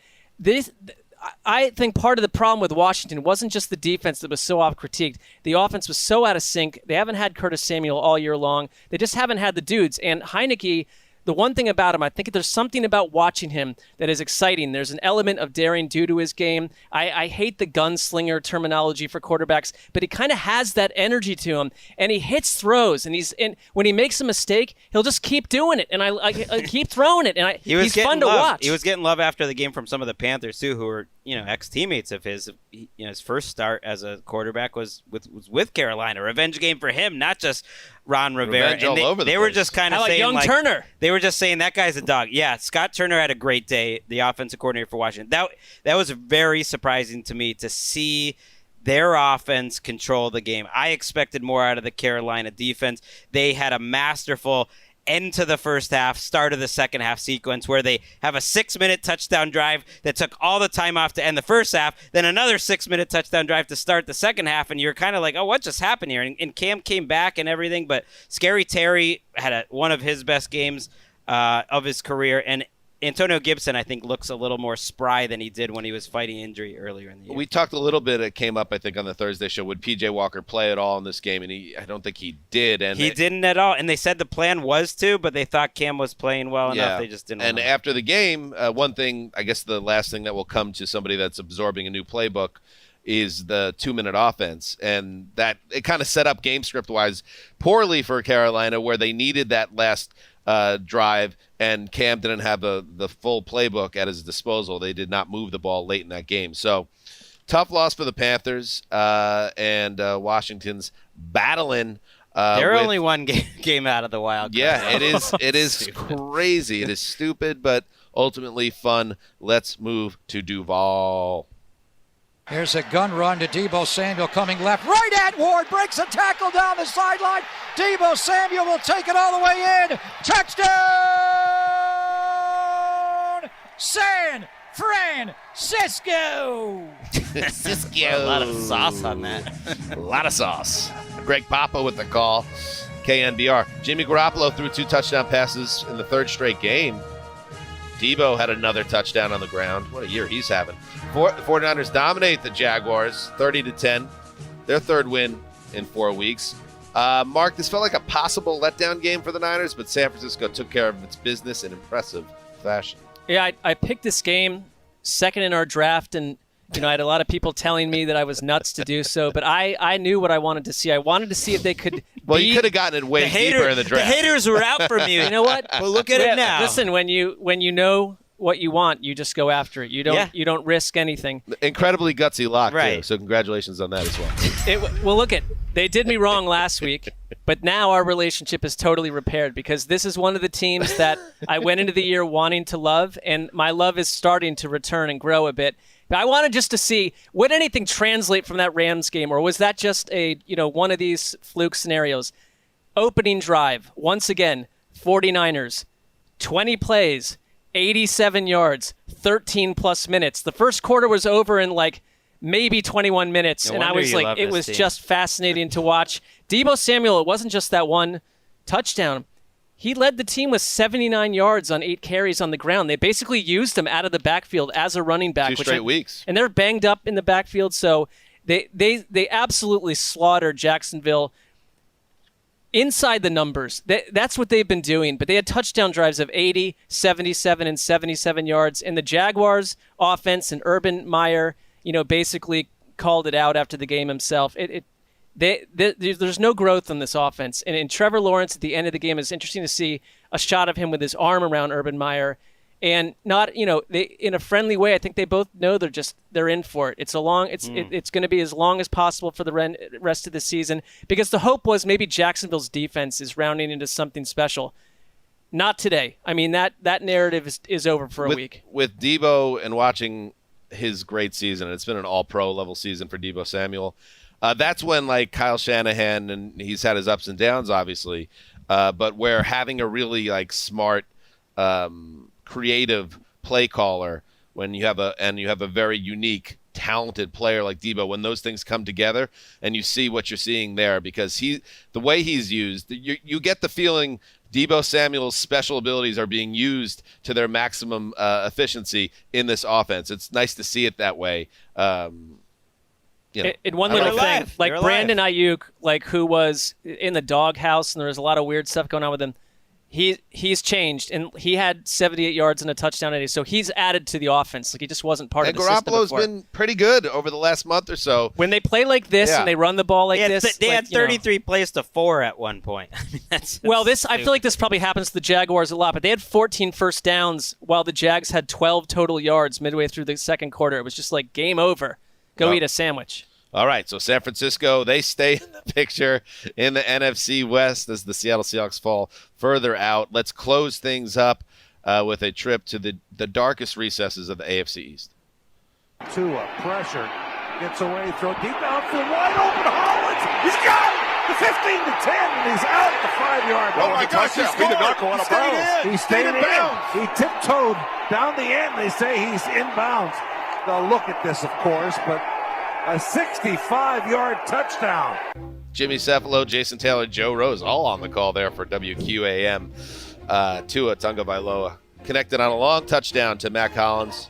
I think part of the problem with Washington wasn't just the defense that was so off-critiqued. The offense was so out of sync. They haven't had Curtis Samuel all year long. They just haven't had the dudes. And Heineke, the one thing about him, I think there's something about watching him that is exciting. There's an element of daring due to his game. I hate the gunslinger terminology for quarterbacks, but he kind of has that energy to him, and he hits throws, and when he makes a mistake, he'll just keep doing it, and I keep throwing it, and he's fun to watch. He was getting love after the game from some of the Panthers too, who were ex-teammates of his. His first start as a quarterback was with Carolina. Revenge game for him, not just Ron Rivera. And they were just kind of saying young Turner. They were just saying that guy's a dog. Yeah, Scott Turner had a great day, the offensive coordinator for Washington. That was very surprising to me to see their offense control the game. I expected more out of the Carolina defense. They had a masterful end to the first half, start of the second half sequence where they have a 6-minute touchdown drive that took all the time off to end the first half, then another 6-minute touchdown drive to start the second half, and you're kind of like, oh, what just happened here? And Cam came back and everything, but Scary Terry had one of his best games of his career, and Antonio Gibson, I think, looks a little more spry than he did when he was fighting injury earlier in the year. We talked a little bit, it came up, I think, on the Thursday show, would P.J. Walker play at all in this game, and I don't think he did. And he didn't at all, and they said the plan was to, but they thought Cam was playing well enough, they just didn't. And after the game, one thing, I guess the last thing that will come to somebody that's absorbing a new playbook is the 2-minute offense, and that it kind of set up game script-wise poorly for Carolina, where they needed that last drive, and Cam didn't have the full playbook at his disposal. They did not move the ball late in that game. So tough loss for the Panthers, and Washington's battling They're only one game out of the wild card. Yeah, it is. It is crazy. It is stupid, but ultimately fun. Let's move to Duval. Here's a gun run to Deebo Samuel coming left, right at Ward, breaks a tackle down the sideline. Deebo Samuel will take it all the way in. Touchdown, San Francisco. Cisco. A lot of sauce on that. A lot of sauce. Greg Papa with the call. KNBR. Jimmy Garoppolo threw 2 touchdown passes in the 3rd straight game. Deebo had another touchdown on the ground. What a year he's having. 49ers dominate the Jaguars 30-10. Their 3rd win in 4 weeks. Mark, this felt like a possible letdown game for the Niners, but San Francisco took care of its business in impressive fashion. Yeah, I picked this game second in our draft, and I had a lot of people telling me that I was nuts to do so, but I knew what I wanted to see. I wanted to see if they could. Well, you could have gotten it way deeper in the draft. The haters were out from you. You know what? Well, look at it now. Listen, when you know what you want, you just go after it. You don't risk anything. Incredibly gutsy lock, right? Too, so congratulations on that as well. Well, look they did me wrong last week, but now our relationship is totally repaired because this is one of the teams that I went into the year wanting to love, and my love is starting to return and grow a bit. But I wanted just to see, would anything translate from that Rams game, or was that just one of these fluke scenarios? Opening drive, once again, 49ers, 20 plays, 87 yards, 13-plus minutes. The first quarter was over in maybe 21 minutes, and I was it was just fascinating to watch. Deebo Samuel, it wasn't just that one touchdown. He led the team with 79 yards on 8 carries on the ground. They basically used him out of the backfield as a running back. 2 straight weeks. And they're banged up in the backfield, so they absolutely slaughtered Jacksonville inside the numbers. That's what they've been doing. But they had touchdown drives of 80, 77, and 77 yards. And the Jaguars' offense and Urban Meyer, basically called it out after the game himself. There's no growth in this offense. And in Trevor Lawrence at the end of the game, it's interesting to see a shot of him with his arm around Urban Meyer. And not, they in a friendly way. I think they both know they're in for it. It's going to be as long as possible for the rest of the season, because the hope was maybe Jacksonville's defense is rounding into something special. Not today. I mean, that narrative is over for a week. With Deebo and watching his great season, and it's been an all-pro level season for Deebo Samuel. That's when Kyle Shanahan, and he's had his ups and downs, obviously, but where having a really smart, creative play caller, when you have a very unique, talented player like Deebo, when those things come together, and you see what you're seeing there, because the way he's used, you get the feeling Deebo Samuel's special abilities are being used to their maximum efficiency in this offense. It's nice to see it that way. In one little thing, Brandon Ayuk, who was in the doghouse, and there was a lot of weird stuff going on with him. He's changed, and he had 78 yards and a touchdown today, so he's added to the offense. He just wasn't part of the system before. And Garoppolo's been pretty good over the last month or so. When they play like this and they run the ball like this, they had 33 plays to 4 at one point. I mean, that's I feel like this probably happens to the Jaguars a lot, but they had 14 first downs while the Jags had 12 total yards midway through the second quarter. It was just game over. Go eat a sandwich. All right, so San Francisco, they stay in the picture in the NFC West as the Seattle Seahawks fall further out. Let's close things up with a trip to the darkest recesses of the AFC East. Tua, pressure, gets away, throw deep outfield, wide open, Hollins, he's got it! The 15-10, and he's out at the 5-yard line. Oh my gosh, he scored! He stayed in bounds. He tiptoed down the end. They say he's inbounds. They'll look at this, of course, but a 65-yard touchdown. Jimmy Cephalo, Jason Taylor, Joe Rose, all on the call there for WQAM. Tua Tagovailoa connected on a long touchdown to Mac Hollins,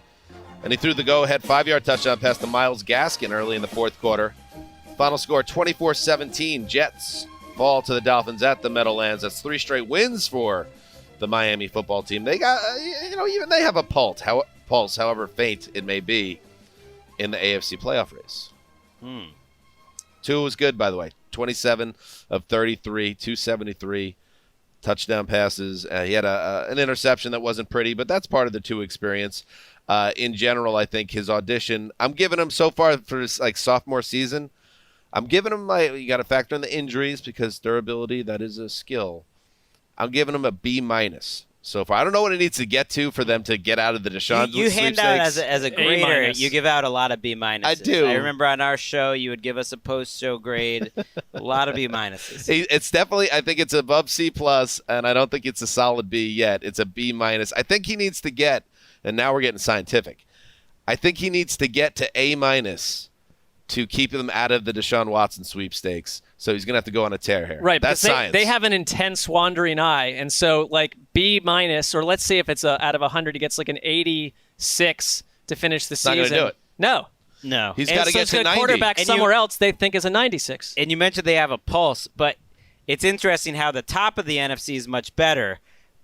and he threw the go-ahead 5-yard touchdown pass to Myles Gaskin early in the fourth quarter. Final score 24-17. Jets fall to the Dolphins at the Meadowlands. That's 3 straight wins for the Miami football team. They got, even they have a pulse, however faint it may be, in the AFC playoff race. Tua was good, by the way. 27 of 33, 273 touchdown passes. He had an interception that wasn't pretty, but that's part of the Tua experience. In general, I think his audition, I'm giving him so far for his sophomore season, I'm giving him you got to factor in the injuries because durability, that is a skill. I'm giving him a B-. So far, I don't know what it needs to get to for them to get out of the Deshaun You hand out as a grader, A-. you give out a lot of B-. I do. I remember on our show, you would give us a post-show grade, a lot of B-. It's definitely, I think it's above C+, and I don't think it's a solid B yet. It's a B-. I think he needs to get, and now we're getting scientific, I think he needs to get to A- to keep them out of the Deshaun Watson sweepstakes. So he's going to have to go on a tear here. Right. That's because science. They have an intense wandering eye. And so, like, B-, or let's say if it's out of 100, he gets like an 86 to finish the season. Not going to do it. No. He's got to get to 90. A quarterback somewhere else they think is a 96. And you mentioned they have a pulse, but it's interesting how the top of the NFC is much better.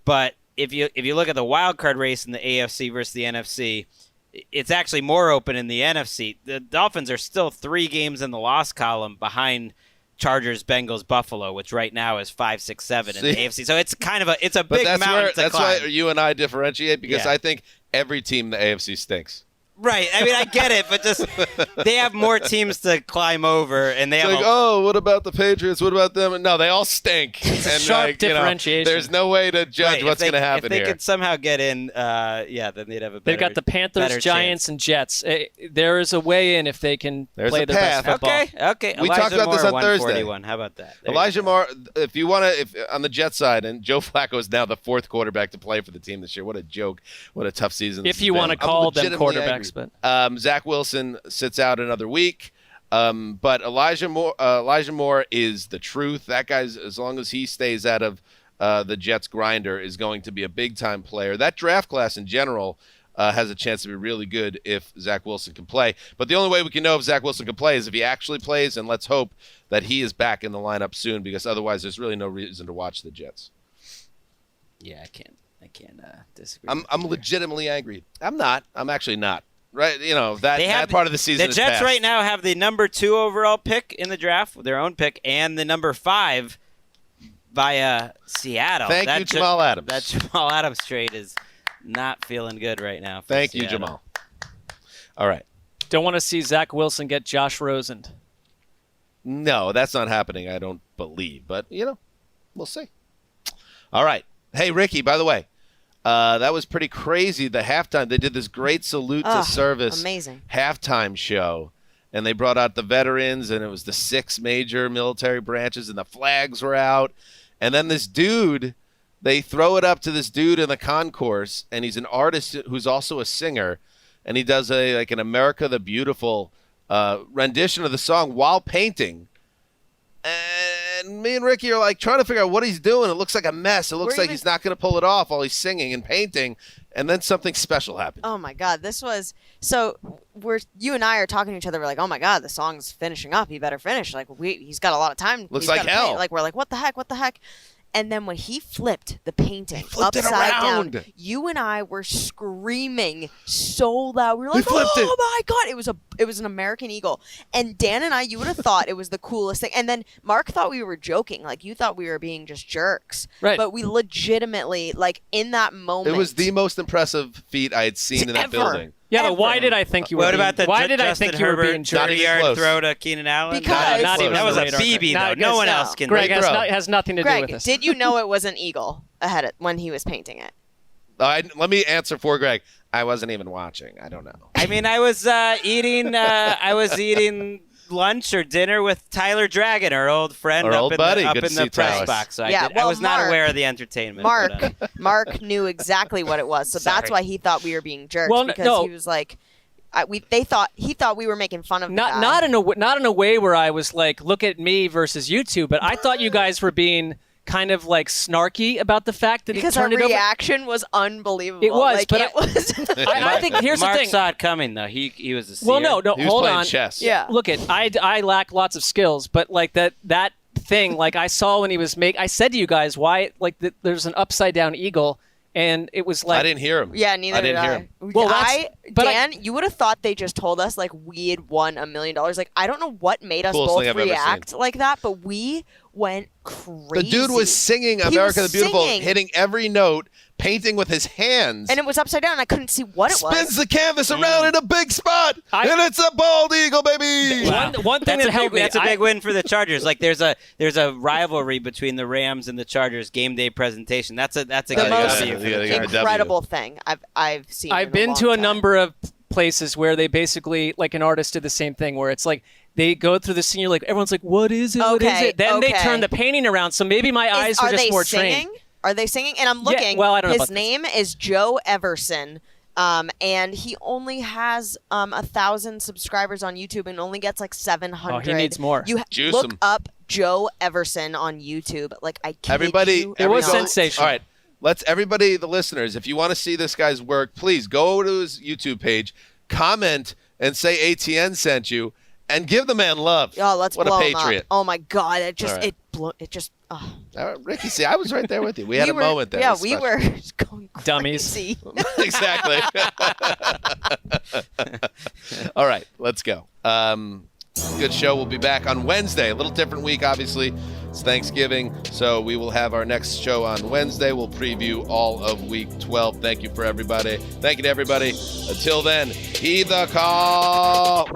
But if you look at the wild card race in the AFC versus the NFC, it's actually more open in the NFC. The Dolphins are still 3 games in the loss column behind Chargers, Bengals, Buffalo, which right now is 5, 6, 7 in the AFC. So it's kind of a big mountain to that's climb. why you and I differentiate because I think every team in the AFC stinks. Right. I mean, I get it, but just they have more teams to climb over, and they have. What about the Patriots? What about them? No, they all stink. It's a and sharp differentiation. There's no way to judge what's going to happen here. If they here. could somehow get in, then they'd have a better. They've got the Panthers, Giants, and Jets. There is a way in if they can play their best football. Okay. We talked about this on Thursday. How about that? Elijah Moore, if you want to, on the Jets side, and Joe Flacco is now the 4th quarterback to play for the team this year. What a joke! What a tough season. If you want to call them quarterbacks, but Zach Wilson sits out another week. But Elijah Moore is the truth. That guy's, as long as he stays out of the Jets grinder, is going to be a big-time player. That draft class in general has a chance to be really good if Zach Wilson can play. But the only way we can know if Zach Wilson can play is if he actually plays, and let's hope that he is back in the lineup soon, because otherwise there's really no reason to watch the Jets. Yeah, I can't disagree. I'm legitimately angry. I'm not. I'm actually not. Right, that part of the season. The Jets right now have the number 2 overall pick in the draft, their own pick, and the number 5 via Seattle. Thank you, Jamal Adams. That Jamal Adams trade is not feeling good right now. Thank you, Jamal. All right. Don't want to see Zach Wilson get Josh Rosen. No, that's not happening, I don't believe. But, we'll see. All right. Hey, Ricky, by the way. That was pretty crazy. The halftime, they did this great salute to service halftime show, and they brought out the veterans, and it was the 6 major military branches, and the flags were out. And then this dude, they throw it up to this dude in the concourse, and he's an artist who's also a singer, and he does an America the Beautiful rendition of the song while painting. And me and Ricky are trying to figure out what he's doing. It looks like a mess. It looks like he's not going to pull it off while he's singing and painting. And then something special happened. Oh my God, this was you and I are talking to each other. We're like, oh my God, the song's finishing up. He better finish. He's got a lot of time. Looks like hell. We're like, what the heck? And then when he flipped the painting upside down, you and I were screaming so loud. We were like, "Oh my God!" It was an American Eagle. And Dan and I, you would have thought it was the coolest thing. And then Mark thought we were joking, you thought we were being just jerks. Right. But we legitimately, in that moment, it was the most impressive feat I had seen in that building. Yeah, but why did I think you were? What about the why did I Justin think you were Herbert being jerky? 30-yard throw to Keenan Allen? Because not even that was a radar. BB though. No one else can. Greg has nothing to do with this. Did you know it was an eagle when he was painting it? Let me answer for Greg. I wasn't even watching. I don't know. I mean, I was eating lunch or dinner with Tyler Dragon, our old friend, up in the press box. So I was not aware of the entertainment. Mark knew exactly what it was, so that's why he thought we were being jerks. Well, because he was like, he thought we were making fun of not in a way where I was like, look at me versus you two, but I thought you guys were being kind of snarky about the fact that he turned it over. Because our reaction was unbelievable. It was, but I think here's Mark the thing. saw it coming though. He was a seer. Well, no, he was hold playing on. Chess. Yeah. Look, I lack lots of skills, but that thing, I saw when he was I said to you guys why there's an upside down eagle. And it was I didn't hear him. Yeah, neither did I. Hear him. Well, Dan, you would have thought they just told us we had won $1 million. I don't know what made us both react like that, but we went crazy. The dude was singing America the Beautiful, hitting every note, painting with his hands. And it was upside down. I couldn't see what it was. Spins the canvas around in a big spot, and it's a bald eagle, baby. One thing that helped me. That's a big win for the Chargers. Like there's a rivalry between the Rams and the Chargers game day presentation. That's a the most incredible thing I've seen. I've been to a number of places where they basically, like an artist did the same thing, where it's like they go through the scene, you're like, everyone's like, what is it? What is it? Then they turn the painting around. So maybe my eyes were just more trained. Are they singing? And I'm looking. Yeah, well, I don't know his name is Joe Everson. And he only has 1,000 subscribers on YouTube and only gets like 700. Oh, he needs more. You look up Joe Everson on YouTube. Like I can't. Everybody, it was sensational. All right, let's everybody, the listeners, if you want to see this guy's work, please go to his YouTube page, comment, and say ATN sent you, and give the man love. Oh, let's what blow a him up. patriot! Oh my God, it just All right. Oh. Ricky, see, I was right there with you. We had a moment there. Yeah, we were going dummies. Exactly. All right, let's go. Good show. We'll be back on Wednesday. A little different week, obviously. It's Thanksgiving, so we will have our next show on Wednesday. We'll preview all of Week 12. Thank you for everybody. Thank you to everybody. Until then, heed the call.